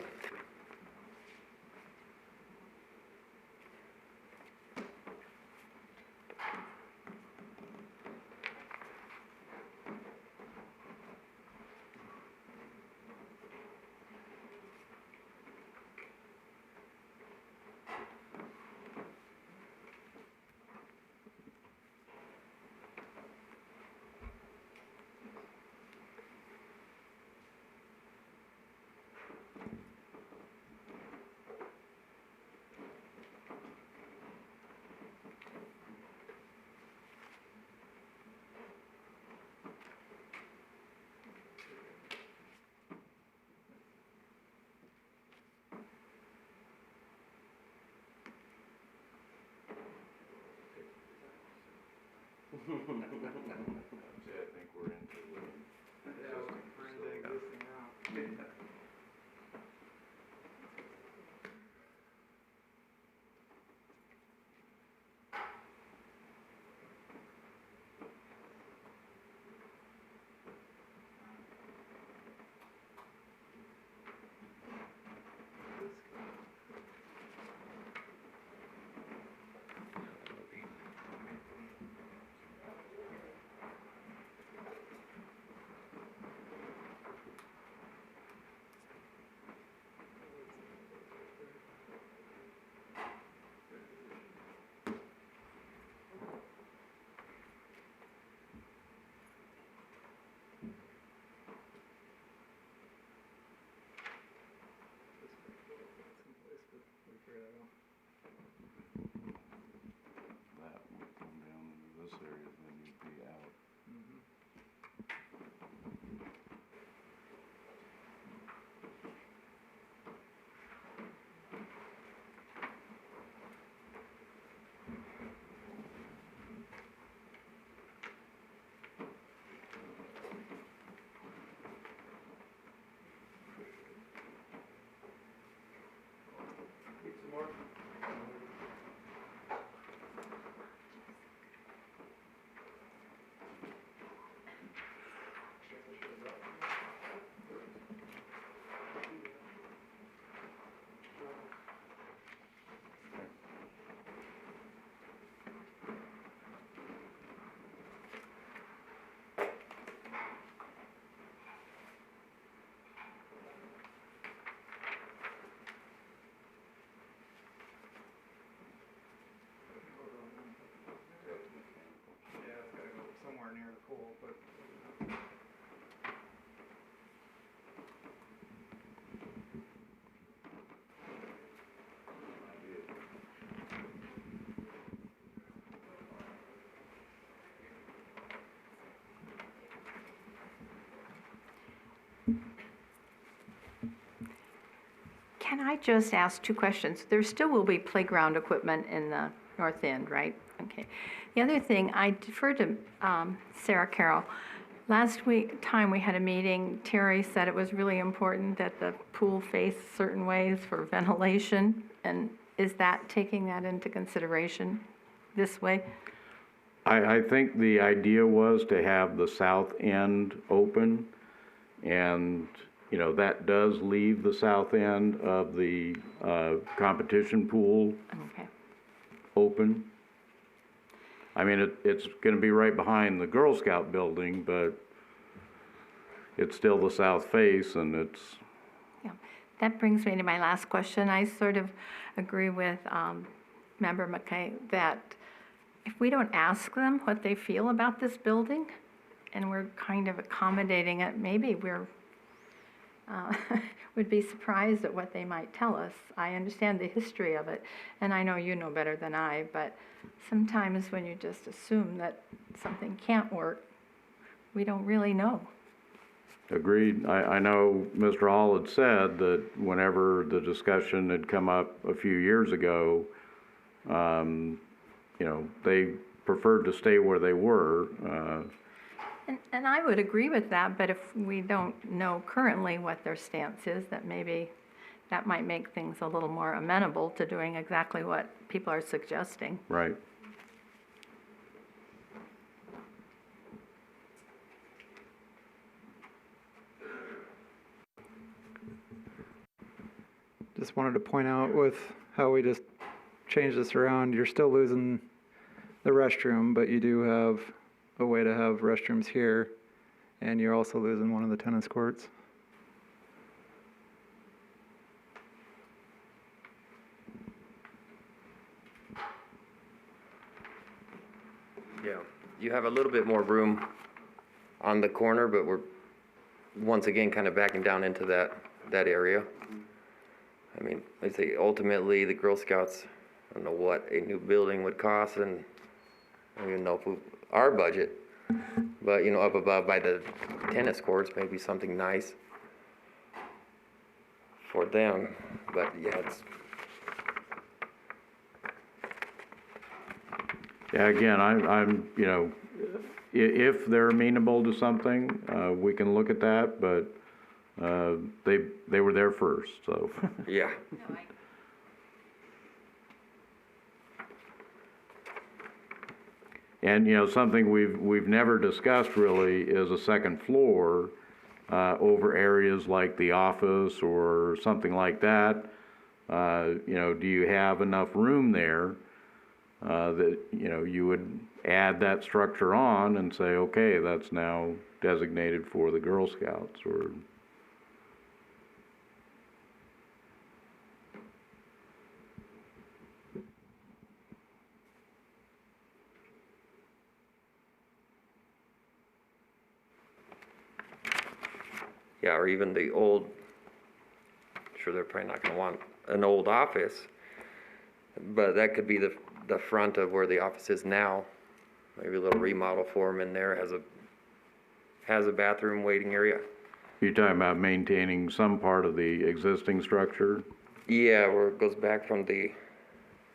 I think we're into that would come down into this area, then you'd be out. Somewhere near the pool, but. Can I just ask two questions? There still will be playground equipment in the north end, right? Okay. The other thing, I deferred to Sarah Carroll. Last time we had a meeting, Terry said it was really important that the pool face certain ways for ventilation. And is that taking that into consideration this way? I think the idea was to have the south end open, and, you know, that does leave the south end of the competition pool Okay. open. I mean, it's gonna be right behind the Girl Scout building, but it's still the south face, and it's, Yeah. That brings me to my last question. I sort of agree with Member McKay that if we don't ask them what they feel about this building, and we're kind of accommodating it, maybe we're would be surprised at what they might tell us. I understand the history of it, and I know you know better than I, but sometimes when you just assume that something can't work, we don't really know. agreed. I know Mr. Hall had said that whenever the discussion had come up a few years ago, you know, they preferred to stay where they were. And I would agree with that, but if we don't know currently what their stance is, that maybe that might make things a little more amenable to doing exactly what people are suggesting. Right. Just wanted to point out with how we just changed this around, you're still losing the restroom, but you do have a way to have restrooms here, and you're also losing one of the tennis courts. Yeah, you have a little bit more room on the corner, but we're once again kind of backing down into that area. I mean, I say ultimately the Girl Scouts, I don't know what a new building would cost, and I don't even know if our budget, but you know, up above by the tennis courts, maybe something nice for them. But yeah, it's Yeah, again, I'm, you know, if they're amenable to something, we can look at that, but, they were there first, so. Yeah. And, you know, something we've never discussed really is a second floor, over areas like the office or something like that. You know, do you have enough room there, that, you know, you would add that structure on and say, okay, that's now designated for the Girl Scouts, or. Yeah, or even the old, sure, they're probably not gonna want an old office, but that could be the front of where the office is now. Maybe a little remodel for them in there, has a bathroom waiting area. You're talking about maintaining some part of the existing structure? Yeah, where it goes back from the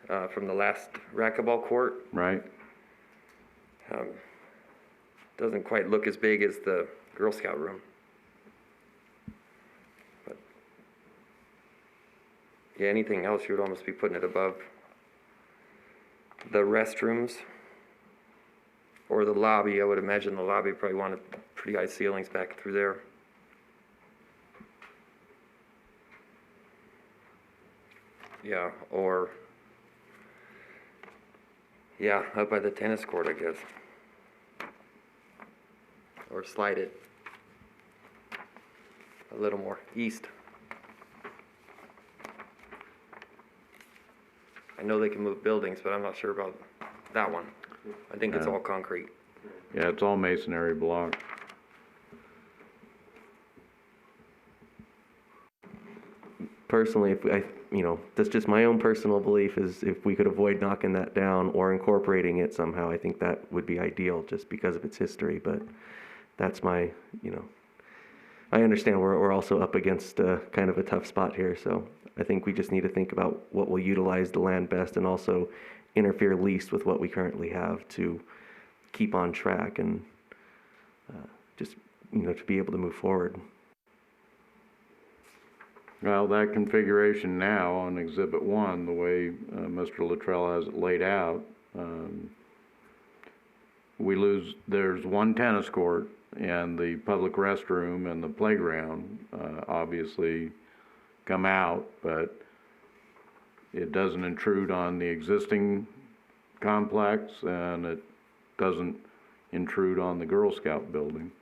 last racquetball court. Right? Doesn't quite look as big as the Girl Scout room. But yeah, anything else, you would almost be putting it above the restrooms or the lobby. I would imagine the lobby probably wanted pretty high ceilings back through there. Yeah, or yeah, up by the tennis court, I guess. Or slide it a little more east. I know they can move buildings, but I'm not sure about that one. I think it's all concrete. Yeah, it's all masonry block. Personally, that's just my own personal belief, is if we could avoid knocking that down or incorporating it somehow, I think that would be ideal just because of its history. But that's my, I understand we're also up against kind of a tough spot here. So I think we just need to think about what will utilize the land best and also interfere least with what we currently have to keep on track and just, to be able to move forward. Well, that configuration now on Exhibit 1, the way Mr. Luttrell has it laid out, there's one tennis court, and the public restroom and the playground obviously come out, but it doesn't intrude on the existing complex, and it doesn't intrude on the Girl Scout building.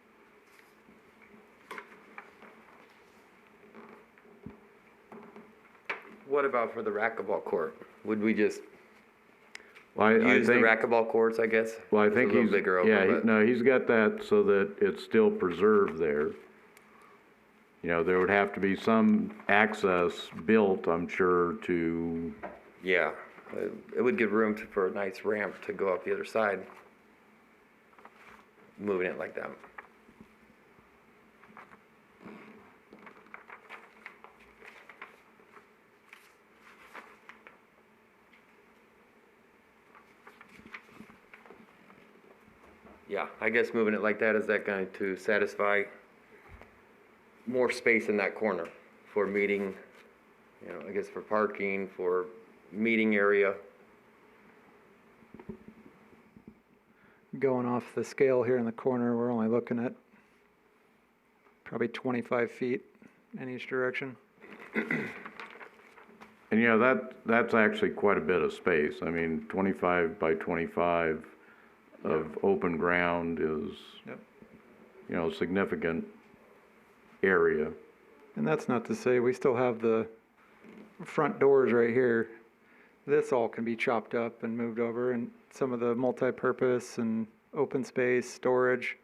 What about for the racquetball court? Would we just Well, I use the think, racquetball courts, I guess? well, I It's think a little he's, bigger over, yeah, but no, he's got that so that it's still preserved there. There would have to be some access built, I'm sure, to, yeah, it would give room for a nice ramp to go up the other side. Moving it like that. Yeah, I guess moving it like that, is that going to satisfy more space in that corner for meeting, I guess for parking, for meeting area? Going off the scale here in the corner, we're only looking at probably 25 feet in each direction. and that's actually quite a bit of space. I mean, 25 by 25 of open ground is, Yep. Significant area. And that's not to say we still have the front doors right here. This all can be chopped up and moved over, and some of the multi-purpose and open space storage,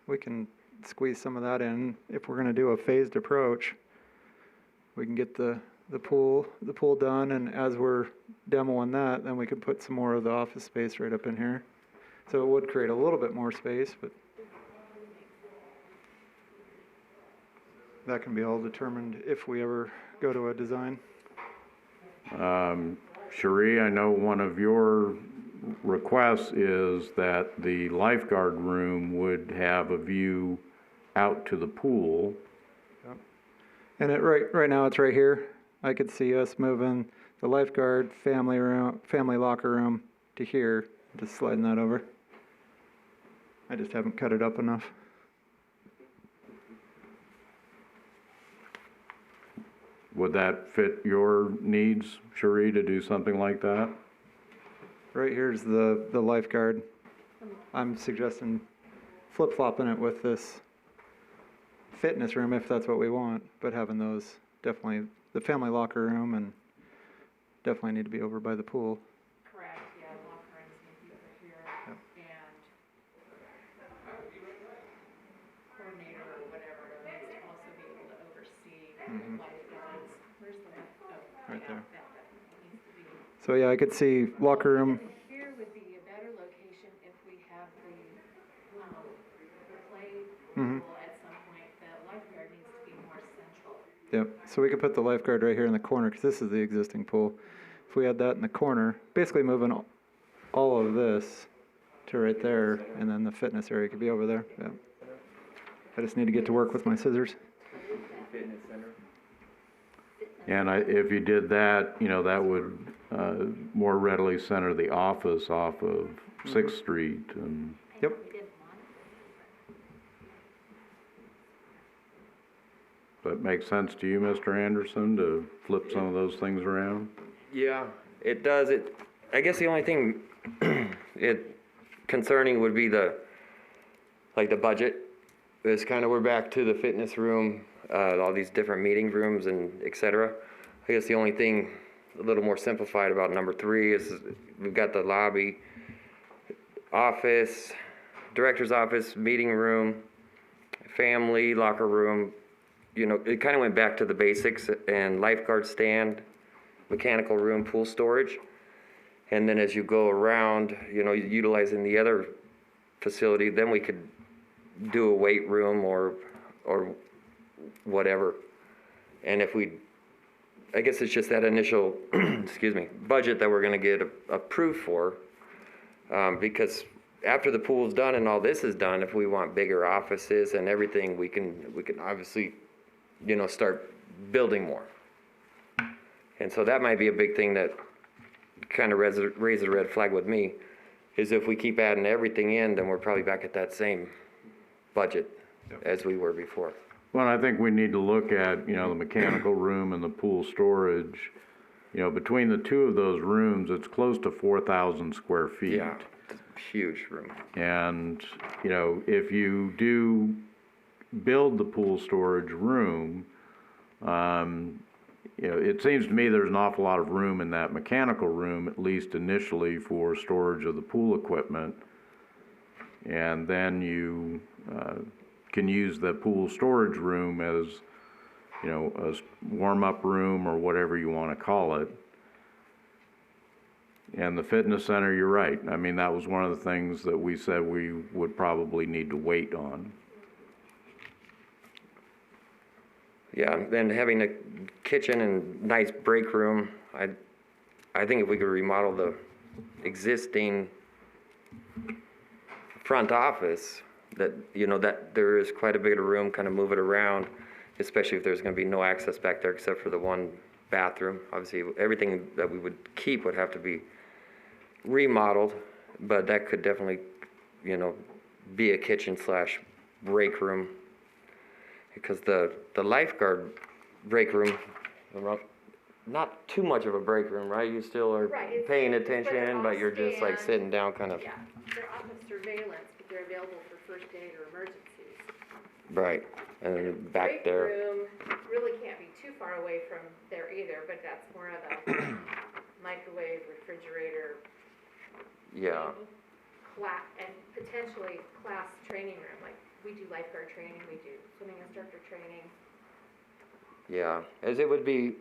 we can squeeze some of that in. If we're going to do a phased approach, we can get the pool done, and as we're demoing that, then we can put some more of the office space right up in here. So it would create a little bit more space, but that can be all determined if we ever go to a design. Cherie, I know one of your request is that the lifeguard room would have a view out to the pool. And right now it's right here. I could see us moving the lifeguard family room, family locker room to here, just sliding that over. I just haven't cut it up enough. Would that fit your needs, Cherie, to do something like that? Right here's the lifeguard. I'm suggesting flip-flopping it with this fitness room if that's what we want, but having those definitely, the family locker room and definitely need to be over by the pool. Correct, yeah, locker rooms need to be over here, and coordinator or whatever needs to also be able to oversee lifeguards. Where's the Right there. that definitely needs to be. So yeah, I could see locker room. Here would be a better location if we have the play Mhm. pool at some point. The lifeguard needs to be more central. Yep, so we could put the lifeguard right here in the corner, because this is the existing pool. If we had that in the corner, basically moving all of this to right there, and then the fitness area could be over there, yeah. I just need to get to work with my scissors. And if you did that, that would more readily center the office off of 6th Street and. Yep. That makes sense to you, Mr. Anderson, to flip some of those things around? Yeah, it does. I guess the only thing concerning would be the budget. It's kind of, we're back to the fitness room, all these different meeting rooms and et cetera. I guess the only thing a little more simplified about number 3 is we've got the lobby, office, director's office, meeting room, family, locker room. It kind of went back to the basics, and lifeguard stand, mechanical room, pool storage. And then as you go around, utilizing the other facility, then we could do a weight room or whatever. And I guess it's just that initial, budget that we're gonna get approved for. Because after the pool's done and all this is done, if we want bigger offices and everything, we can obviously, start building more. And so that might be a big thing that kind of raised a red flag with me, is if we keep adding everything in, then we're probably back at that same budget as we were before. Well, I think we need to look at, the mechanical room and the pool storage. Between the two of those rooms, it's close to 4,000 square feet. Yeah, huge room. And, if you do build the pool storage room, it seems to me there's an awful lot of room in that mechanical room, at least initially, for storage of the pool equipment. And then you can use the pool storage room as, a warm-up room or whatever you want to call it. And the fitness center, you're right. I mean, that was one of the things that we said we would probably need to wait on. Yeah, and having a kitchen and nice break room, I think if we could remodel the existing front office, that there is quite a bit of room, kind of move it around, especially if there's going to be no access back there except for the one bathroom. Obviously, everything that we would keep would have to be remodeled, but that could definitely, be a kitchen / break room. Because the lifeguard break room, not too much of a break room, right? You still are paying attention, but you're just like sitting down kind of. Yeah, they're off of surveillance, but they're available for first aid or emergencies. Right, and then back there. Break room really can't be too far away from there either, but that's more of a microwave, refrigerator. Yeah. And potentially class training room, like we do lifeguard training, we do swimming instructor training. Yeah, as it would be,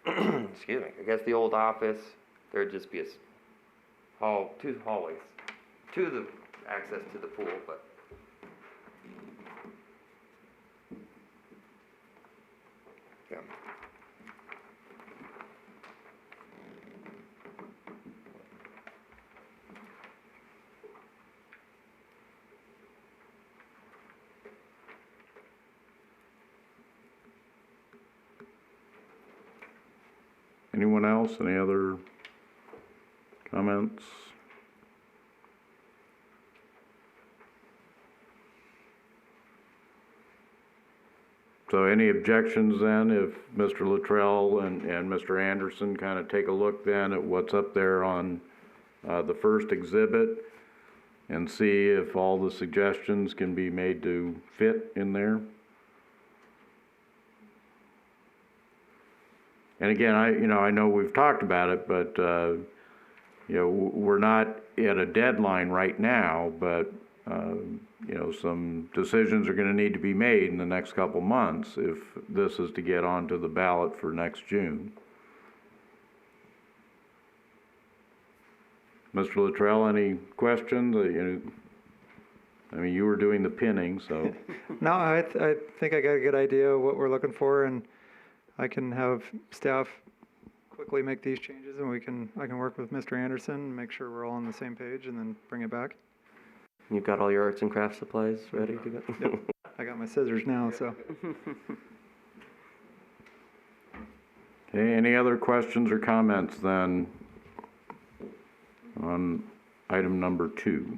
excuse me, I guess the old office, there'd just be two hallways to the access to the pool, but. Yeah. Anyone else? Any other comments? So any objections then, if Mr. Luttrell and Mr. Anderson kind of take a look then at what's up there on the first exhibit and see if all the suggestions can be made to fit in there? And again, I know we've talked about it, but, we're not at a deadline right now, but, some decisions are gonna need to be made in the next couple months if this is to get onto the ballot for next June. Mr. Luttrell, any questions? You were doing the pinning, so. No, I think I got a good idea of what we're looking for, and I can have staff quickly make these changes, and I can work with Mr. Anderson and make sure we're all on the same page, and then bring it back. You've got all your arts and crafts supplies ready to go? Yep. I got my scissors now, so. Okay, any other questions or comments then on item number 2?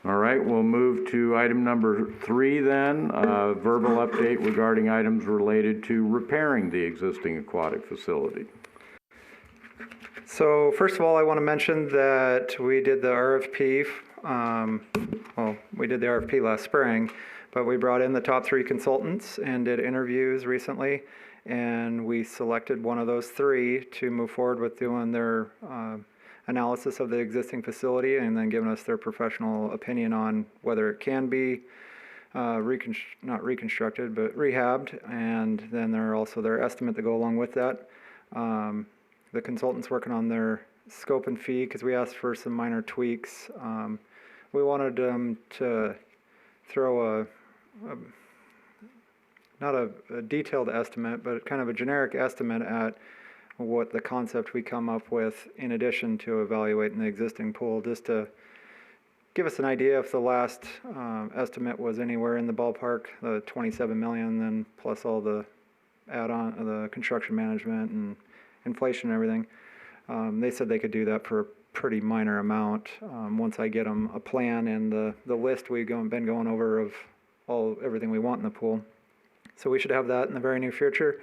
All right, we'll move to item number 3 then, verbal update regarding items related to repairing the existing aquatic facility. So first of all, I want to mention that we did the RFP, we did the RFP last spring, but we brought in the top 3 consultants and did interviews recently, and we selected one of those 3 to move forward with doing their analysis of the existing facility and then giving us their professional opinion on whether it can be not reconstructed, but rehabbed, and then also their estimate to go along with that. The consultant's working on their scope and fee because we asked for some minor tweaks. We wanted them to throw not a detailed estimate, but kind of a generic estimate at what the concept we come up with in addition to evaluating the existing pool, just to give us an idea if the last estimate was anywhere in the ballpark, the 27 million, then plus all the add-on, the construction management and inflation and everything. They said they could do that for a pretty minor amount once I get them a plan and the list we've been going over of everything we want in the pool. So we should have that in the very near future.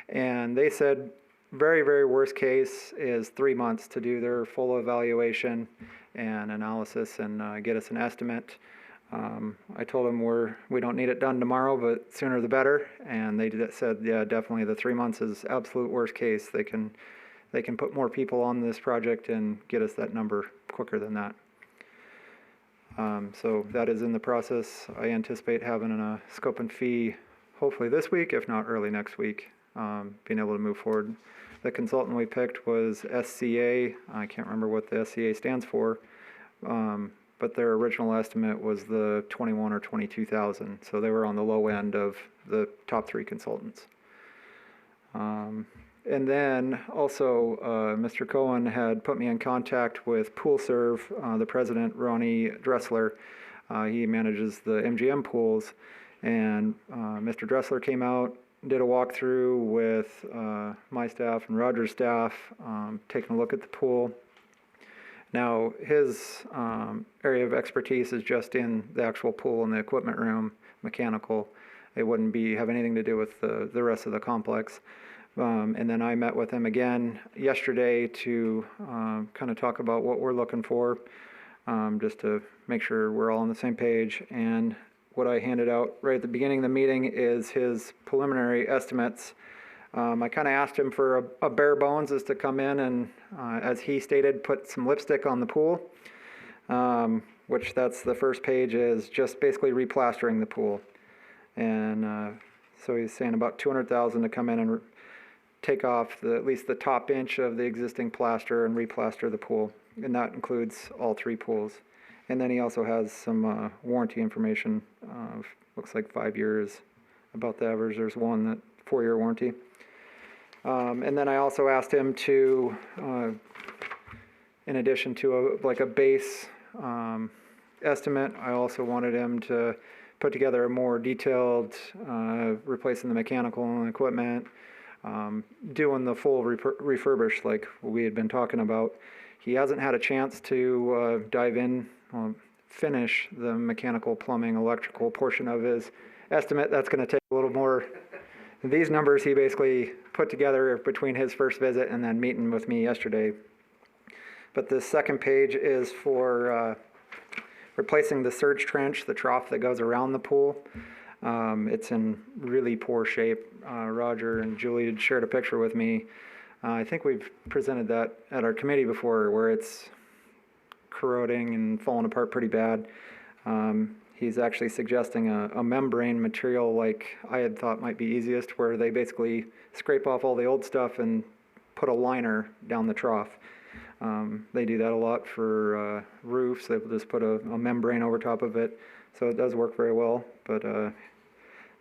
And they said very, very worst case is 3 months to do their full evaluation and analysis and get us an estimate. I told them we don't need it done tomorrow, but sooner the better. And they said, yeah, definitely the 3 months is absolute worst case. They can put more people on this project and get us that number quicker than that. So that is in the process. I anticipate having a scope and fee hopefully this week, if not early next week, being able to move forward. The consultant we picked was SCA. I can't remember what the SCA stands for, but their original estimate was the 21 or 22,000. So they were on the low end of the top 3 consultants. And then also, Mr. Cohen had put me in contact with PoolServe, the president, Ronnie Dressler. He manages the MGM pools, and Mr. Dressler came out, did a walkthrough with my staff and Roger's staff, taking a look at the pool. Now, his area of expertise is just in the actual pool and the equipment room, mechanical. It wouldn't have anything to do with the rest of the complex. And then I met with him again yesterday to kind of talk about what we're looking for, just to make sure we're all on the same page. And what I handed out right at the beginning of the meeting is his preliminary estimates. I kind of asked him for a bare bones is to come in and, as he stated, put some lipstick on the pool, which that's the first page is just basically replastering the pool. And so he's saying about $200,000 to come in and take off at least the top inch of the existing plaster and replaster the pool. And that includes all 3 pools. And then he also has some warranty information, looks like 5 years, about the average. There's one that 4-year warranty. And then I also asked him to, in addition to a base estimate. I also wanted him to put together a more detailed, replacing the mechanical and equipment, doing the full refurbish like we had been talking about. He hasn't had a chance to dive in, finish the mechanical, plumbing, electrical portion of his estimate. That's going to take a little more. These numbers he basically put together between his first visit and then meeting with me yesterday. But the second page is for replacing the surge trench, the trough that goes around the pool. It's in really poor shape. Roger and Julie had shared a picture with me. I think we've presented that at our committee before, where it's corroding and falling apart pretty bad. He's actually suggesting a membrane material like I had thought might be easiest, where they basically scrape off all the old stuff and put a liner down the trough. They do that a lot for roofs. They'll just put a membrane over top of it, so it does work very well. But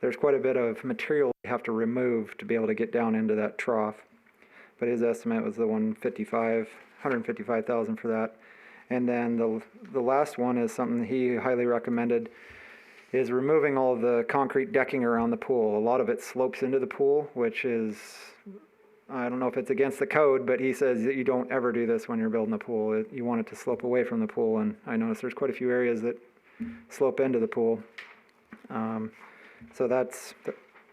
there's quite a bit of material you have to remove to be able to get down into that trough. But his estimate was the $155,000 for that. And then the last one is something he highly recommended, is removing all the concrete decking around the pool. A lot of it slopes into the pool, which is, I don't know if it's against the code, but he says that you don't ever do this when you're building a pool. You want it to slope away from the pool, and I noticed there's quite a few areas that slope into the pool. So that's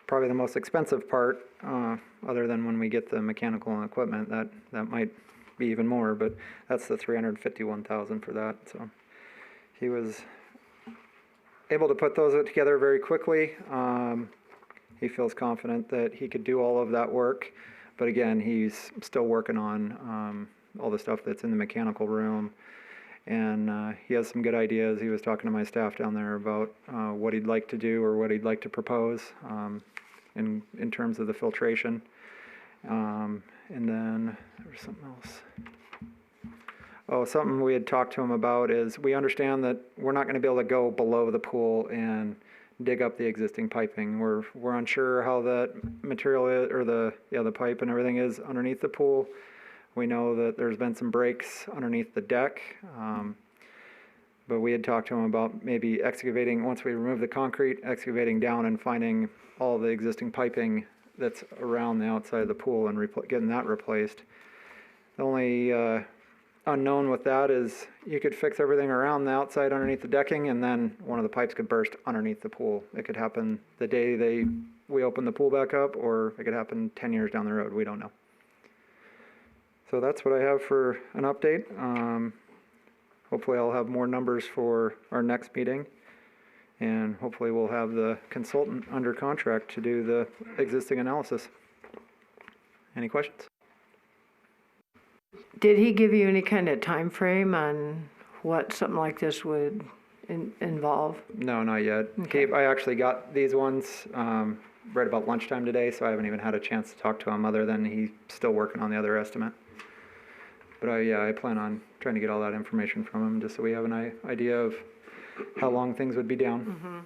probably the most expensive part, other than when we get the mechanical and equipment. That might be even more, but that's the $351,000 for that. So he was able to put those together very quickly. He feels confident that he could do all of that work, but again, he's still working on all the stuff that's in the mechanical room, and he has some good ideas. He was talking to my staff down there about what he'd like to do or what he'd like to propose in terms of the filtration. And then there's something else. Oh, something we had talked to him about is we understand that we're not going to be able to go below the pool and dig up the existing piping. We're unsure how that material is, or the pipe and everything is underneath the pool. We know that there's been some breaks underneath the deck, but we had talked to him about maybe excavating, once we remove the concrete, excavating down and finding all the existing piping that's around the outside of the pool and getting that replaced. The only unknown with that is you could fix everything around the outside underneath the decking, and then one of the pipes could burst underneath the pool. It could happen the day we open the pool back up, or it could happen 10 years down the road. We don't know. So that's what I have for an update. Hopefully I'll have more numbers for our next meeting. And hopefully we'll have the consultant under contract to do the existing analysis. Any questions? Did he give you any kind of time frame on what something like this would involve? No, not yet. Okay. I actually got these ones right about lunchtime today, so I haven't even had a chance to talk to him, other than he's still working on the other estimate. But I plan on trying to get all that information from him, just so we have an idea of how long things would be down. Mm-hmm.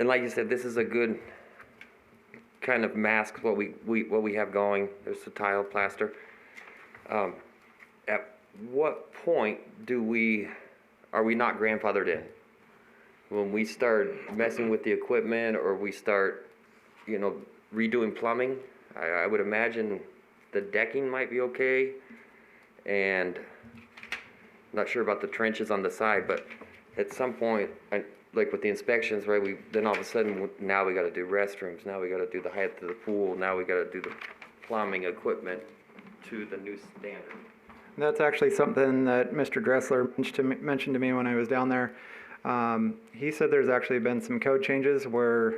And like you said, this is a good kind of masks what we have going. There's the tile plaster. At what point are we not grandfathered in? When we start messing with the equipment, or we start, redoing plumbing, I would imagine the decking might be okay, and I'm not sure about the trenches on the side, but at some point, like with the inspections, right, then all of a sudden, now we got to do restrooms, now we got to do the height of the pool, now we got to do the plumbing equipment to the new standard. That's actually something that Mr. Dressler mentioned to me when I was down there. He said there's actually been some code changes where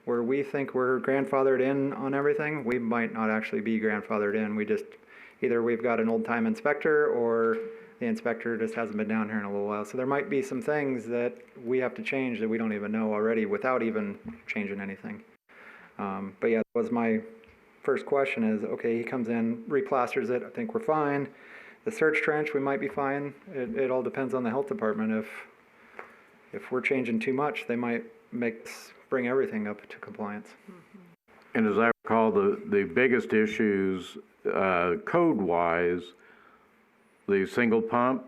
we think we're grandfathered in on everything. We might not actually be grandfathered in. Either we've got an old time inspector, or the inspector just hasn't been down here in a little while. So there might be some things that we have to change that we don't even know already without even changing anything. But yeah, that was my first question is, okay, he comes in, replasters it, I think we're fine. The surge trench, we might be fine. It all depends on the health department. If we're changing too much, they might bring everything up to compliance. Mm-hmm. And as I recall, the biggest issues, code-wise, the single pump,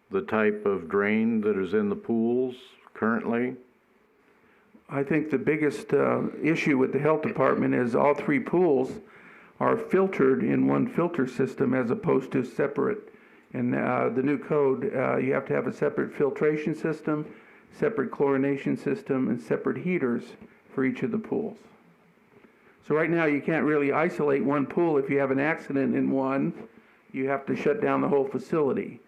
the type of drain that is in the pools currently. I think the biggest issue with the health department is all three pools are filtered in one filter system as opposed to separate. And the new code, you have to have a separate filtration system, separate chlorination system, and separate heaters for each of the pools. So right now, you can't really isolate one pool. If you have an accident in one, you have to shut down the whole facility.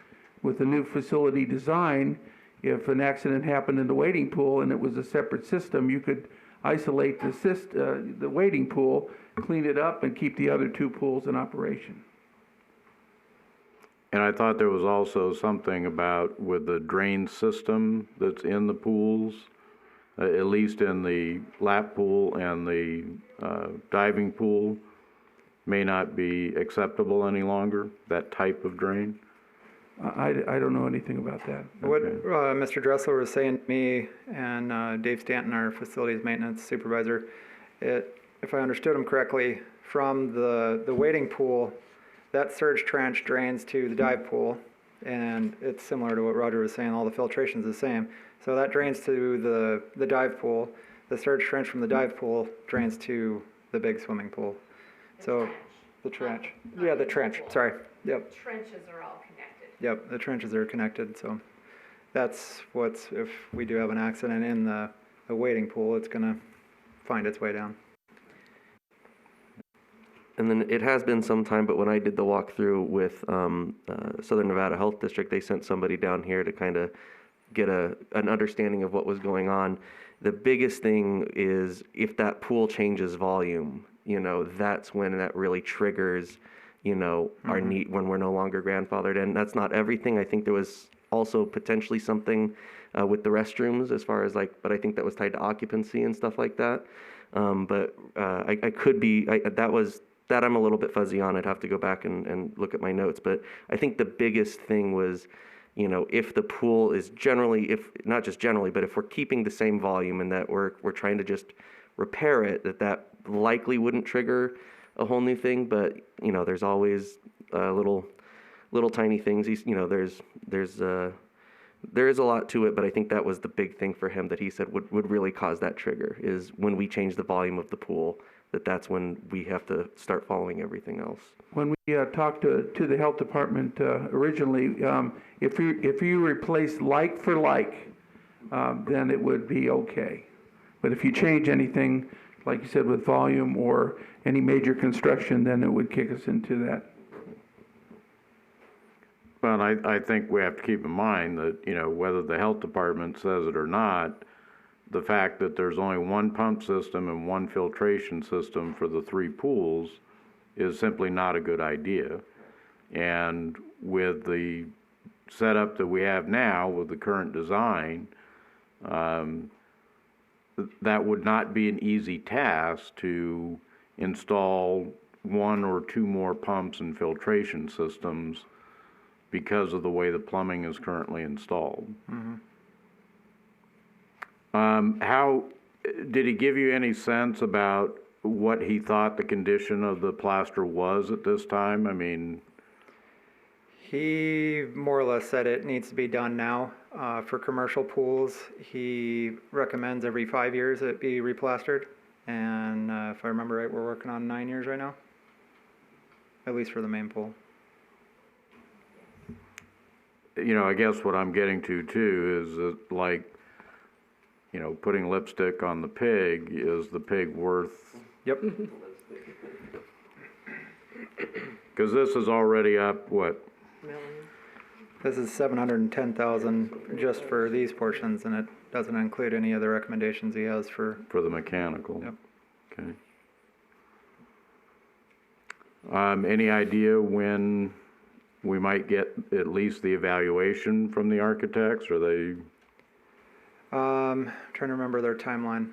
With the new facility design, if an accident happened in the wading pool and it was a separate system, you could isolate the wading pool, clean it up, and keep the other two pools in operation. And I thought there was also something about with the drain system that's in the pools, at least in the lap pool and the diving pool, may not be acceptable any longer, that type of drain. I don't know anything about that. What Okay. Mr. Dressler was saying to me and Dave Stanton, our facilities maintenance supervisor, if I understood him correctly, from the wading pool, that surge trench drains to the dive pool, and it's similar to what Roger was saying, all the filtration's the same. So that drains to the dive pool. The surge trench from the dive pool drains to the big swimming pool. So the trench. Yeah, the trench, sorry. Yep. Trenches are all connected. Yep, the trenches are connected, so that's if we do have an accident in the wading pool, it's gonna find its way down. And then it has been some time, but when I did the walkthrough with Southern Nevada Health District, they sent somebody down here to kind of get an understanding of what was going on. The biggest thing is if that pool changes volume, that's when that really triggers, our need when we're no longer grandfathered. And that's not everything. I think there was also potentially something with the restrooms as far as but I think that was tied to occupancy and stuff like that. But I could be, that I'm a little bit fuzzy on. I'd have to go back and look at my notes. But I think the biggest thing was, if the pool is generally, if not just generally, but if we're keeping the same volume and that we're trying to just repair it, that likely wouldn't trigger a whole new thing. But there's always little tiny things. There is a lot to it, but I think that was the big thing for him that he said would really cause that trigger is when we change the volume of the pool. That's when we have to start following everything else. When we talked to the health department originally, if you replace like for like, then it would be okay. But if you change anything, like you said, with volume or any major construction, then it would kick us into that. Well, I think we have to keep in mind that, whether the health department says it or not, the fact that there's only one pump system and one filtration system for the three pools is simply not a good idea. And with the setup that we have now with the current design, that would not be an easy task to install one or two more pumps and filtration systems because of the way the plumbing is currently installed. Mm-hmm. How did he give you any sense about what he thought the condition of the plaster was at this time? I mean, He more or less said it needs to be done now. For commercial pools, he recommends every 5 years it be replastered. And if I remember right, we're working on 9 years right now, at least for the main pool. I guess what I'm getting to too is that putting lipstick on the pig, is the pig worth? Yep. Because this is already up, what? This is 710,000 just for these portions, and it doesn't include any other recommendations he has for. For the mechanical? Yep. Okay. Any idea when we might get at least the evaluation from the architects? Are they? Trying to remember their timeline.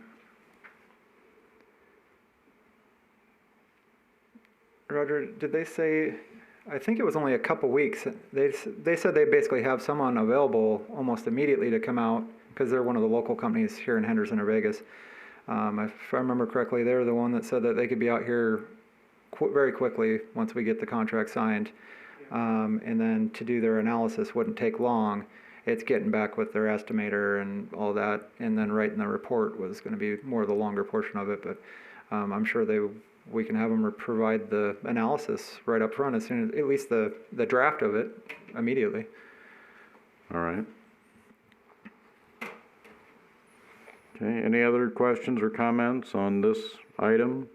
Roger, did they say, I think it was only a couple weeks. They said they basically have someone available almost immediately to come out because they're one of the local companies here in Henderson or Vegas. If I remember correctly, they're the one that said that they could be out here very quickly once we get the contract signed. And then to do their analysis wouldn't take long. It's getting back with their estimator and all that, and then writing the report was going to be more the longer portion of it. But I'm sure we can have them provide the analysis right up front as soon as, at least the draft of it immediately. All right. Okay, any other questions or comments on this item?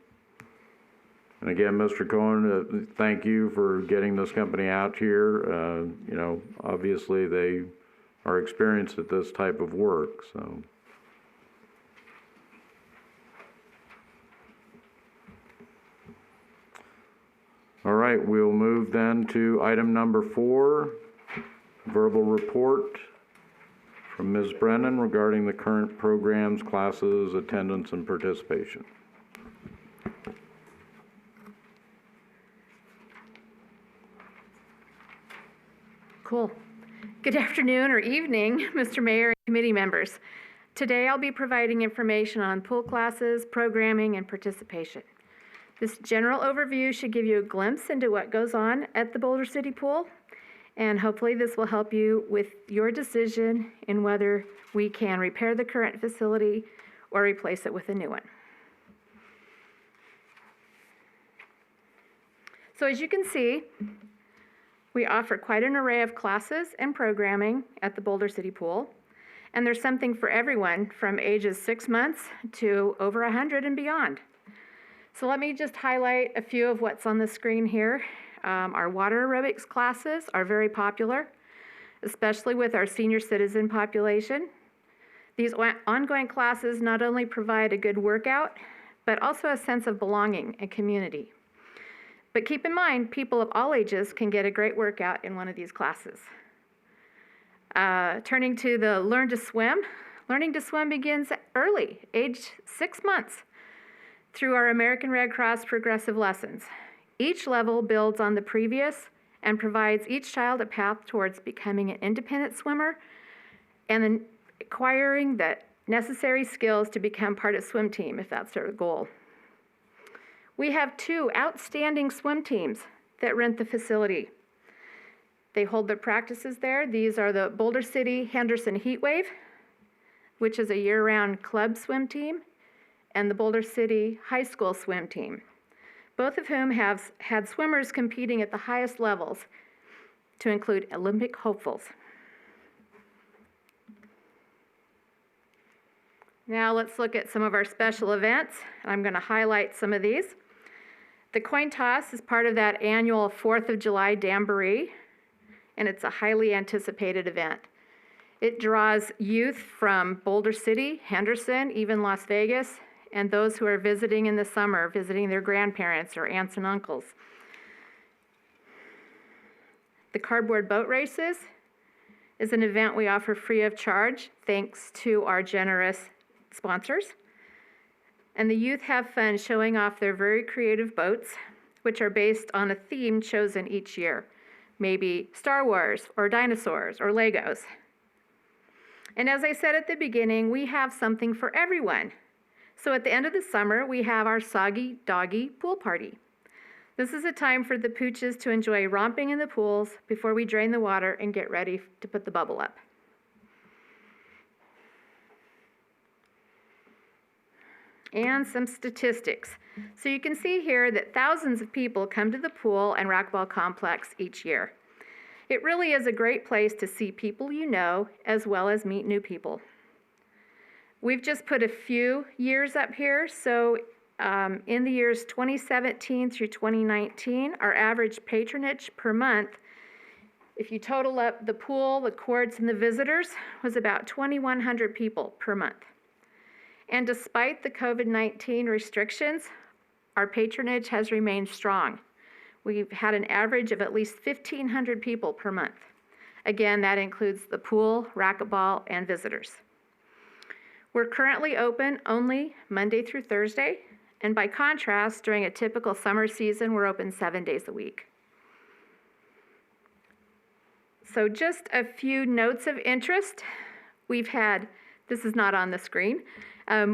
And again, Mr. Cohen, thank you for getting this company out here. You know, obviously they are experienced at this type of work, so. All right, we'll move then to item number 4, verbal report from Ms. Brennan regarding the current programs, classes, attendance, and participation. Cool. Good afternoon or evening, Mr. Mayor and committee members. Today I'll be providing information on pool classes, programming, and participation. This general overview should give you a glimpse into what goes on at the Boulder City Pool, and hopefully this will help you with your decision in whether we can repair the current facility or replace it with a new one. So as you can see, we offer quite an array of classes and programming at the Boulder City Pool, and there's something for everyone from ages 6 months to over 100 and beyond. So let me just highlight a few of what's on the screen here. Our water aerobics classes are very popular, especially with our senior citizen population. These ongoing classes not only provide a good workout, but also a sense of belonging and community. But keep in mind, people of all ages can get a great workout in one of these classes. Turning to the Learn to Swim. Learning to swim begins early, age 6 months, through our American Red Cross progressive lessons. Each level builds on the previous and provides each child a path towards becoming an independent swimmer and then acquiring the necessary skills to become part of swim team if that's their goal. We have 2 outstanding swim teams that rent the facility. They hold their practices there. These are the Boulder City Henderson Heatwave, which is a year-round club swim team, and the Boulder City High School swim team, both of whom have had swimmers competing at the highest levels, to include Olympic hopefuls. Now let's look at some of our special events. I'm going to highlight some of these. The coin toss is part of that annual 4th of July Jamboree, and it's a highly anticipated event. It draws youth from Boulder City, Henderson, even Las Vegas, and those who are visiting in the summer, visiting their grandparents or aunts and uncles. The cardboard boat races is an event we offer free of charge, thanks to our generous sponsors. And the youth have fun showing off their very creative boats, which are based on a theme chosen each year, maybe Star Wars or dinosaurs or Legos. And as I said at the beginning, we have something for everyone. So at the end of the summer, we have our Soggy Doggy Pool Party. This is a time for the pooches to enjoy romping in the pools before we drain the water and get ready to put the bubble up. And some statistics. So you can see here that thousands of people come to the pool and racquetball complex each year. It really is a great place to see people you know, as well as meet new people. We've just put a few years up here. So in the years 2017 through 2019, our average patronage per month, if you total up the pool, the courts, and the visitors, was about 2,100 people per month. And despite the COVID-19 restrictions, our patronage has remained strong. We've had an average of at least 1,500 people per month. Again, that includes the pool, racquetball, and visitors. We're currently open only Monday through Thursday, and by contrast, during a typical summer season, we're open 7 days a week. So just a few notes of interest. We've had, this is not on the screen,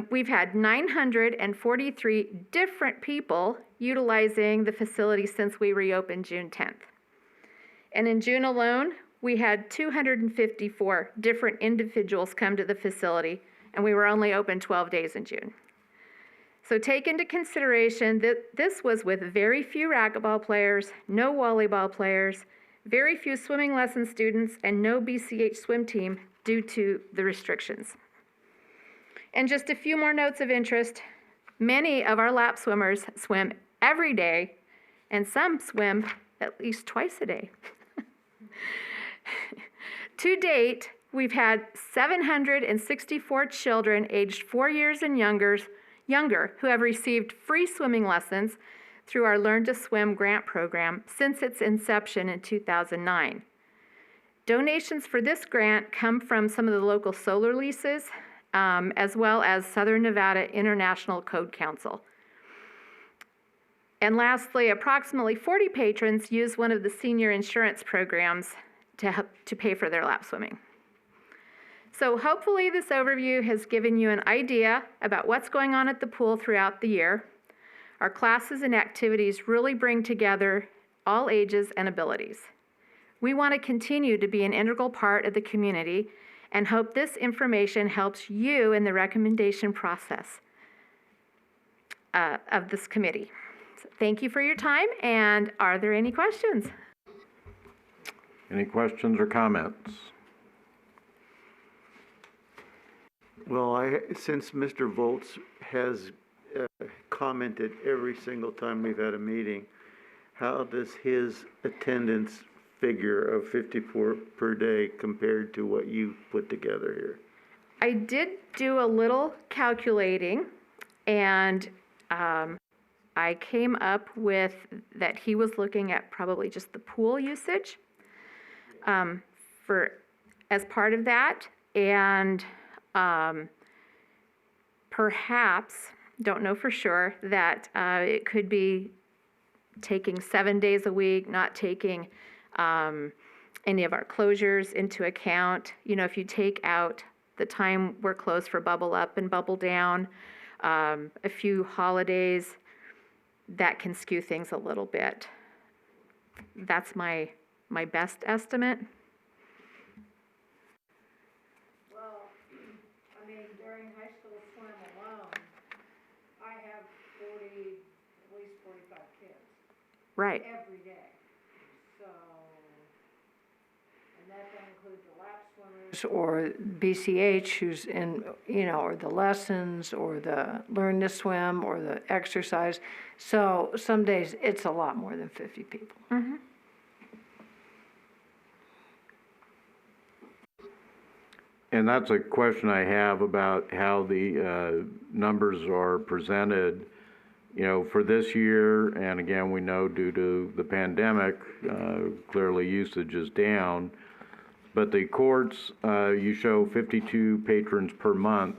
We've had 943 different people utilizing the facility since we reopened June 10th. And in June alone, we had 254 different individuals come to the facility, and we were only open 12 days in June. So take into consideration that this was with very few racquetball players, no volleyball players, very few swimming lesson students, and no BCH swim team due to the restrictions. And just a few more notes of interest. Many of our lap swimmers swim every day, and some swim at least twice a day. To date, we've had 764 children aged 4 years and younger who have received free swimming lessons through our Learn to Swim grant program since its inception in 2009. Donations for this grant come from some of the local solar leases, as well as Southern Nevada International Code Council. And lastly, approximately 40 patrons use one of the senior insurance programs to pay for their lap swimming. So hopefully this overview has given you an idea about what's going on at the pool throughout the year. Our classes and activities really bring together all ages and abilities. We want to continue to be an integral part of the community and hope this information helps you in the recommendation process of this committee. So thank you for your time, and are there any questions? Any questions or comments? Well, since Mr. Volz has commented every single time we've had a meeting, how does his attendance figure of 54 per day compared to what you put together here? I did do a little calculating, and I came up with that he was looking at probably just the pool usage as part of that, and perhaps, don't know for sure, that it could be taking 7 days a week, not taking any of our closures into account. You know, if you take out the time we're closed for Bubble Up and Bubble Down, a few holidays, that can skew things a little bit. That's my best estimate. Well, I mean, during high school swim alone, I have at least 45 kids. Right. Every day. So, and that includes the lap swimmers or BCH who's in, you know, or the lessons or the learn to swim or the exercise. So some days it's a lot more than 50 people. Mm-hmm. And that's a question I have about how the numbers are presented. You know, for this year, and again, we know due to the pandemic, clearly usage is down. But the courts, you show 52 patrons per month.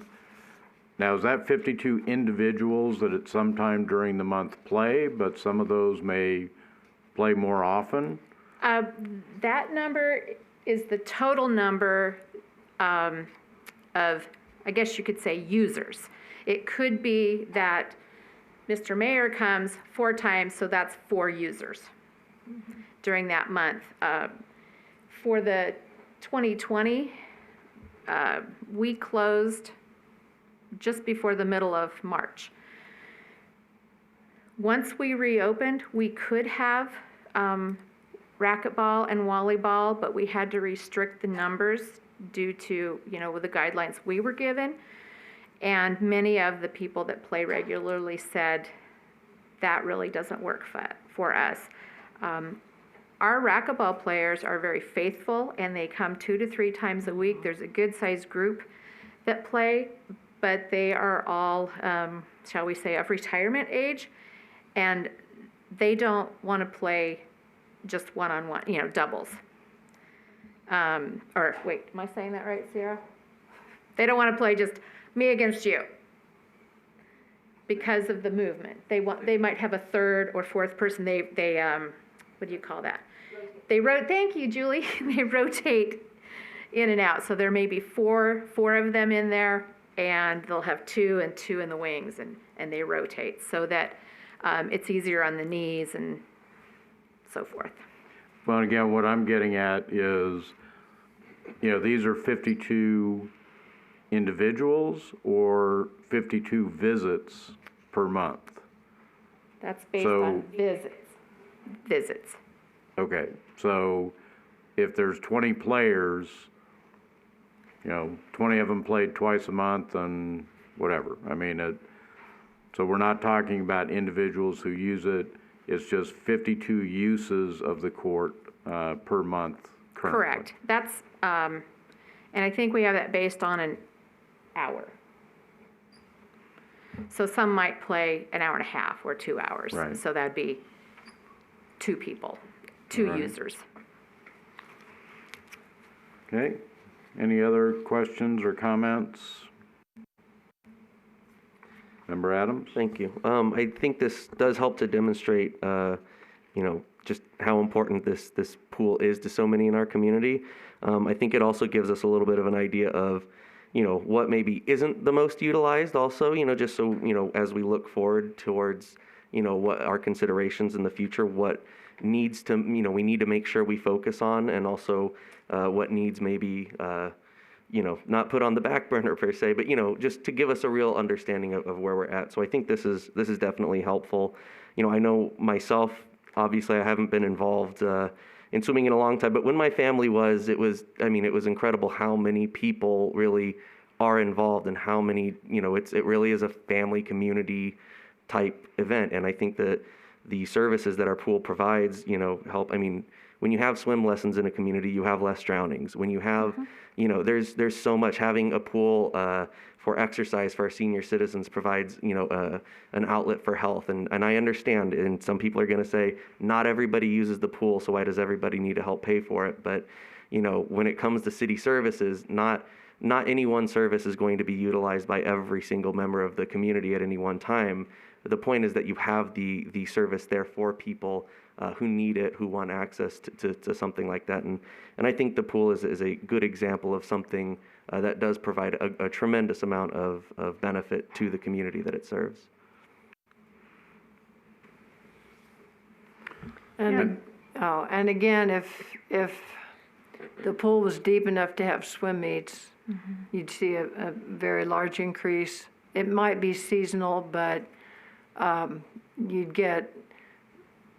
Now, is that 52 individuals that at some time during the month play, but some of those may play more often? That number is the total number of, I guess you could say, users. It could be that Mr. Mayor comes 4 times, so that's 4 users during that month. For the 2020, we closed just before the middle of March. Once we reopened, we could have racquetball and volleyball, but we had to restrict the numbers due to, you know, the guidelines we were given. And many of the people that play regularly said that really doesn't work for us. Our racquetball players are very faithful, and they come 2 to 3 times a week. There's a good-sized group that play, but they are all, shall we say, of retirement age, and they don't want to play just one-on-one, you know, doubles. Or wait, am I saying that right, Sierra? They don't want to play just me against you because of the movement. They might have a 3rd or 4th person. They what do you call that? Thank you, Julie. They rotate in and out. So there may be four of them in there and they'll have 2 and 2 in the wings, and they rotate so that it's easier on the knees and so forth. Well, again, what I'm getting at is, these are 52 individuals or 52 visits per month? That's based So- on visits. Okay, so if there's 20 players, 20 of them played twice a month and whatever. I mean, so we're not talking about individuals who use it. It's just 52 uses of the court per month currently. Correct. That's, and I think we have that based on an hour. So some might play an hour and a half or 2 hours. Right. So that'd be 2 people, 2 Right. users. Okay, any other questions or comments? Member Adams? Thank you. I think this does help to demonstrate, just how important this pool is to so many in our community. I think it also gives us a little bit of an idea of, what maybe isn't the most utilized also, just so, as we look forward towards, what our considerations in the future, what needs to, we need to make sure we focus on, and also what needs maybe, not put on the back burner per se, but, just to give us a real understanding of where we're at. So I think this is definitely helpful. I know myself, obviously I haven't been involved in swimming in a long time, but when my family was, it was incredible how many people really are involved and how many, it really is a family community type event. And I think that the services that our pool provides, help. I mean, when you have swim lessons in a community, you have less drownings. When you have, there's so much. Having a pool for exercise for our senior citizens provides, an outlet for health. And I understand, and some people are going to say, not everybody uses the pool, so why does everybody need to help pay for it? But, when it comes to city services, not any one service is going to be utilized by every single member of the community at any one time. The point is that you have the service there for people who need it, who want access to something like that. And I think the pool is a good example of something that does provide a tremendous amount of benefit to the community that it serves. And again, if the pool was deep enough to have swim meets, you'd see a very large increase. It might be seasonal, but you'd get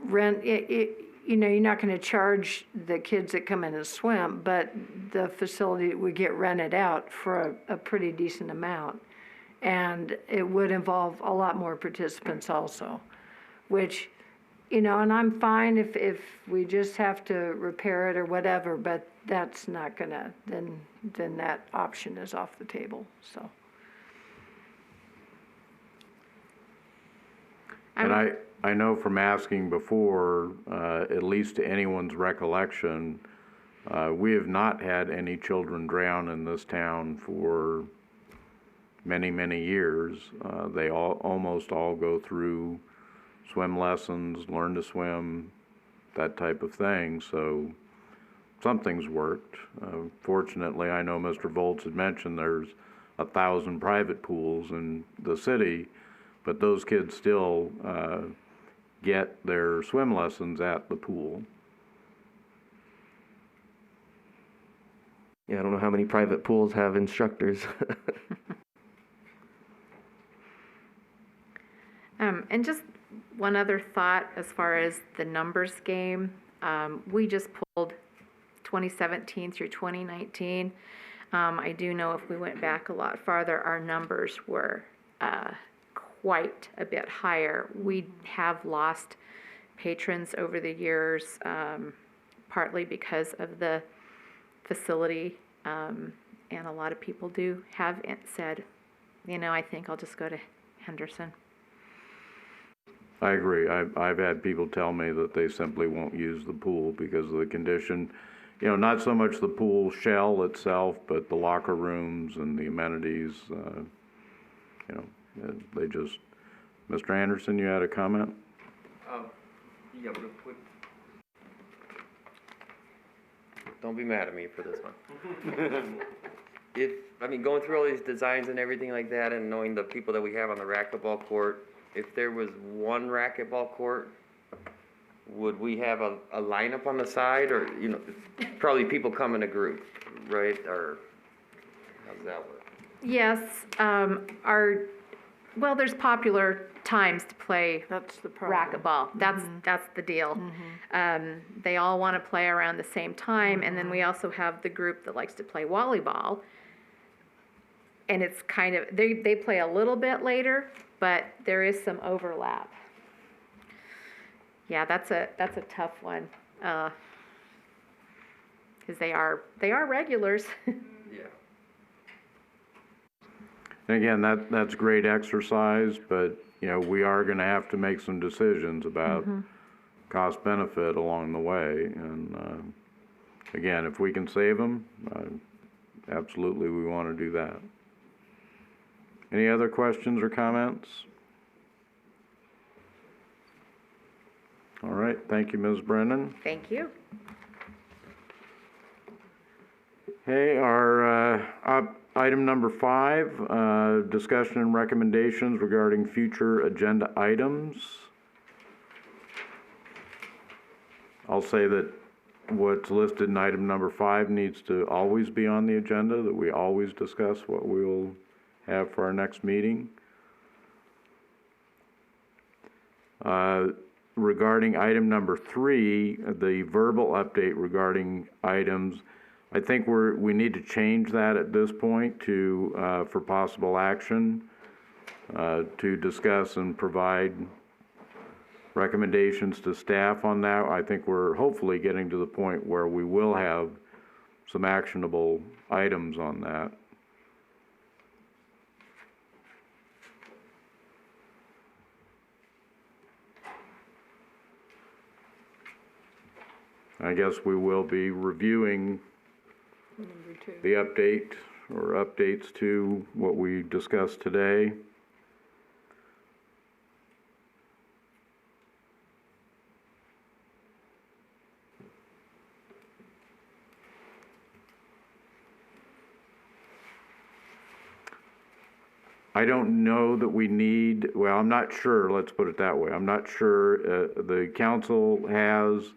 rent. You're not going to charge the kids that come in and swim, but the facility would get rented out for a pretty decent amount. And it would involve a lot more participants also, which, and I'm fine if we just have to repair it or whatever, but that's not gonna, then that option is off the table, so. And I know from asking before, at least to anyone's recollection, we have not had any children drown in this town for many, many years. They almost all go through swim lessons, learn to swim, that type of thing. So something's worked. Fortunately, I know Mr. Volz had mentioned there's 1,000 private pools in the city, but those kids still get their swim lessons at the pool. Yeah, I don't know how many private pools have instructors. And just one other thought as far as the numbers game. We just pulled 2017 through 2019. I do know if we went back a lot farther, our numbers were quite a bit higher. We have lost patrons over the years, partly because of the facility, and a lot of people do have said, I think I'll just go to Henderson. I agree. I've had people tell me that they simply won't use the pool because of the condition. Not so much the pool shell itself, but the locker rooms and the amenities. They just. Mr. Anderson, you had a comment? Yeah. Don't be mad at me for this one. going through all these designs and everything like that and knowing the people that we have on the racquetball court, if there was one racquetball court, would we have a lineup on the side, or, probably people come in a group, right? Or how does that work? Yes, well, there's popular times to play That's the problem. racquetball. That's the deal. They all want to play around the same time, and then we also have the group that likes to play volleyball. And it's kind of, they play a little bit later, but there is some overlap. Yeah, that's a tough one, because they are regulars. Yeah. And again, that's great exercise, but, we are gonna have to make some decisions about cost benefit along the way. And, again, if we can save them, absolutely we wanna do that. Any other questions or comments? All right, thank you, Ms. Brennan. Thank you. Okay, our item number 5, discussion and recommendations regarding future agenda items. I'll say that what's listed in item number 5 needs to always be on the agenda, that we always discuss what we'll have for our next meeting. Regarding item number 3, the verbal update regarding items, I think we need to change that at this point to, for possible action, to discuss and provide recommendations to staff on that. I think we're hopefully getting to the point where we will have some actionable items on that. I guess we will be reviewing the update or updates to what we discussed today. I don't know that we need, well, I'm not sure, let's put it that way. I'm not sure, the council has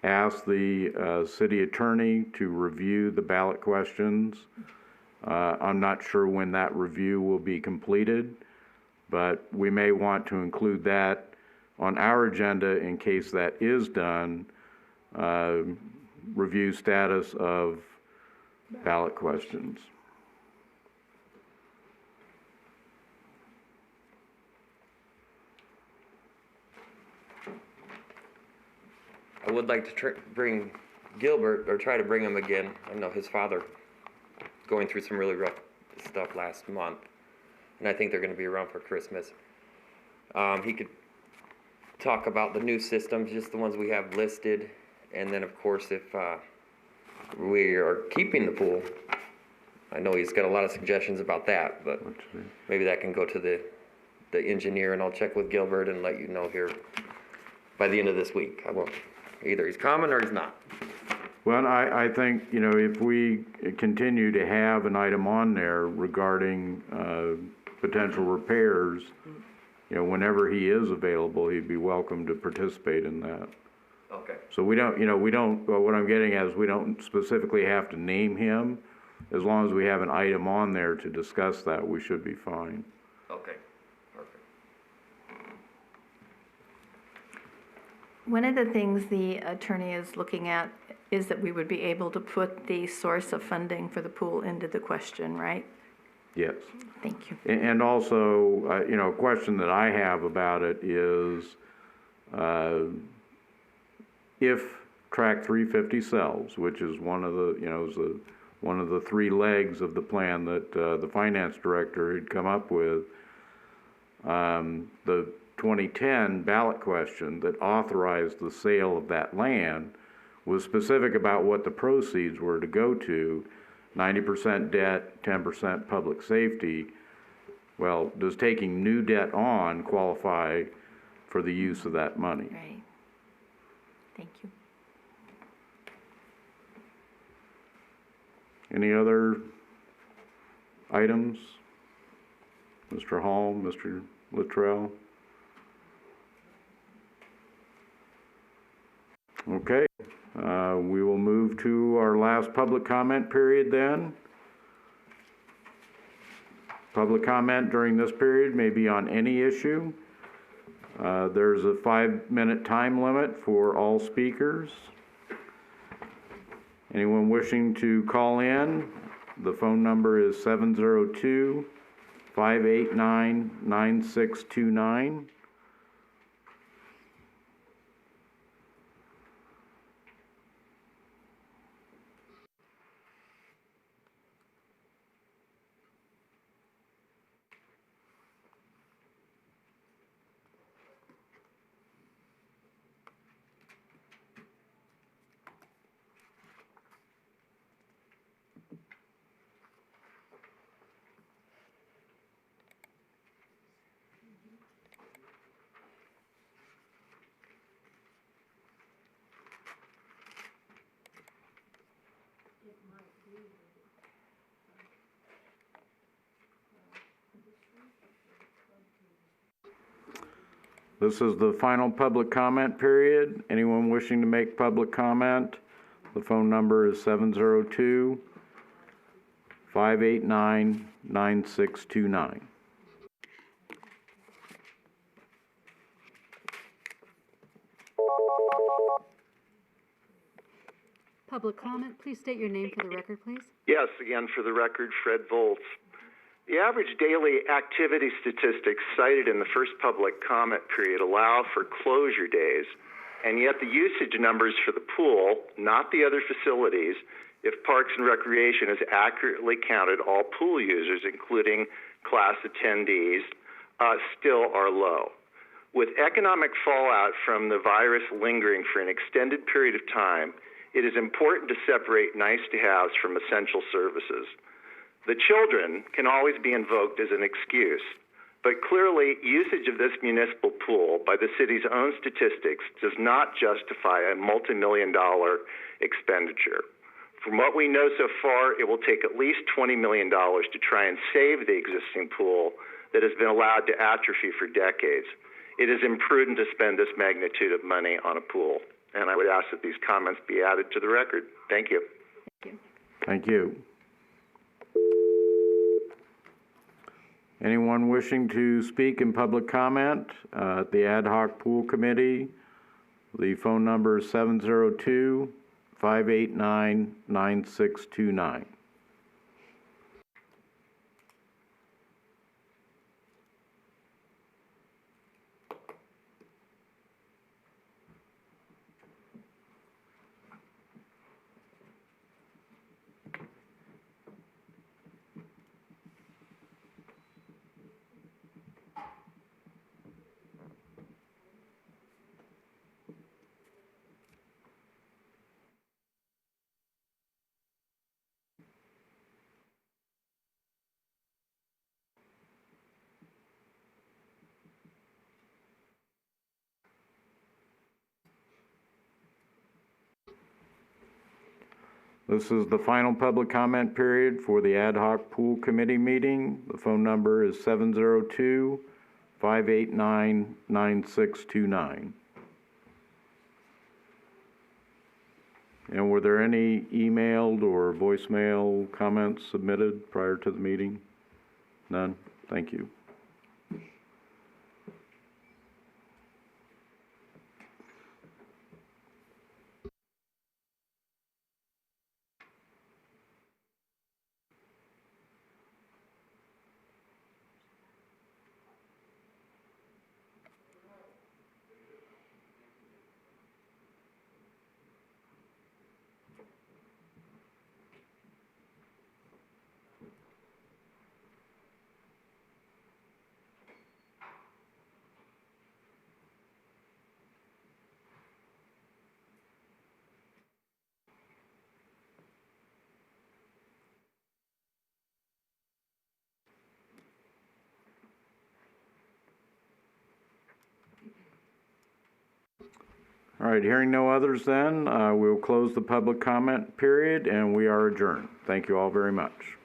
asked the city attorney to review the ballot questions. I'm not sure when that review will be completed, but we may want to include that on our agenda in case that is done, review status of ballot questions. I would like to bring Gilbert, or try to bring him again. I know his father going through some really rough stuff last month, and I think they're going to be around for Christmas. He could talk about the new systems, just the ones we have listed, and then of course if we are keeping the pool, I know he's got a lot of suggestions about that, but maybe that can go to the engineer, and I'll check with Gilbert and let you know here by the end of this week. I won't. Either he's coming or he's not. Well, I think, if we continue to have an item on there regarding potential repairs, whenever he is available, he'd be welcome to participate in that. Okay. So we don't, well, what I'm getting at is we don't specifically have to name him. As long as we have an item on there to discuss that, we should be fine. Okay. Perfect. One of the things the attorney is looking at is that we would be able to put the source of funding for the pool into the question, right? Yes. Thank you. And also, a question that I have about it is, if Track 350 sells, which is one of the, one of the 3 legs of the plan that the finance director had come up with, the 2010 ballot question that authorized the sale of that land was specific about what the proceeds were to go to, 90% debt, 10% public safety. Well, does taking new debt on qualify for the use of that money? Right. Thank you. Any other items? Mr. Hall, Mr. Luttrell? Okay, we will move to our last public comment period then. Public comment during this period may be on any issue. There's a 5-minute time limit for all speakers. Anyone wishing to call in, the phone number is 702-589-9629. This is the final public comment period. Anyone wishing to make public comment, the phone number is 702-589-9629. Public comment, please state your name for the record, please. Yes, again for the record, Fred Volz. The average daily activity statistics cited in the first public comment period allow for closure days, and yet the usage numbers for the pool, not the other facilities, if Parks and Recreation has accurately counted all pool users, including class attendees, still are low. With economic fallout from the virus lingering for an extended period of time, it is important to separate nice-to-haves from essential services. The children can always be invoked as an excuse, but clearly usage of this municipal pool by the city's own statistics does not justify a multi-million-dollar expenditure. From what we know so far, it will take at least $20 million to try and save the existing pool that has been allowed to atrophy for decades. It is imprudent to spend this magnitude of money on a pool, and I would ask that these comments be added to the record. Thank you. Thank you. Anyone wishing to speak in public comment at the Ad Hoc Pool Committee, the phone number is 702-589-9629. This is the final public comment period for the Ad Hoc Pool Committee meeting. The phone number is 702-589-9629. And were there any emailed or voicemail comments submitted prior to the meeting? None? Thank you. All right, hearing no others then, we'll close the public comment period and we are adjourned. Thank you all very much.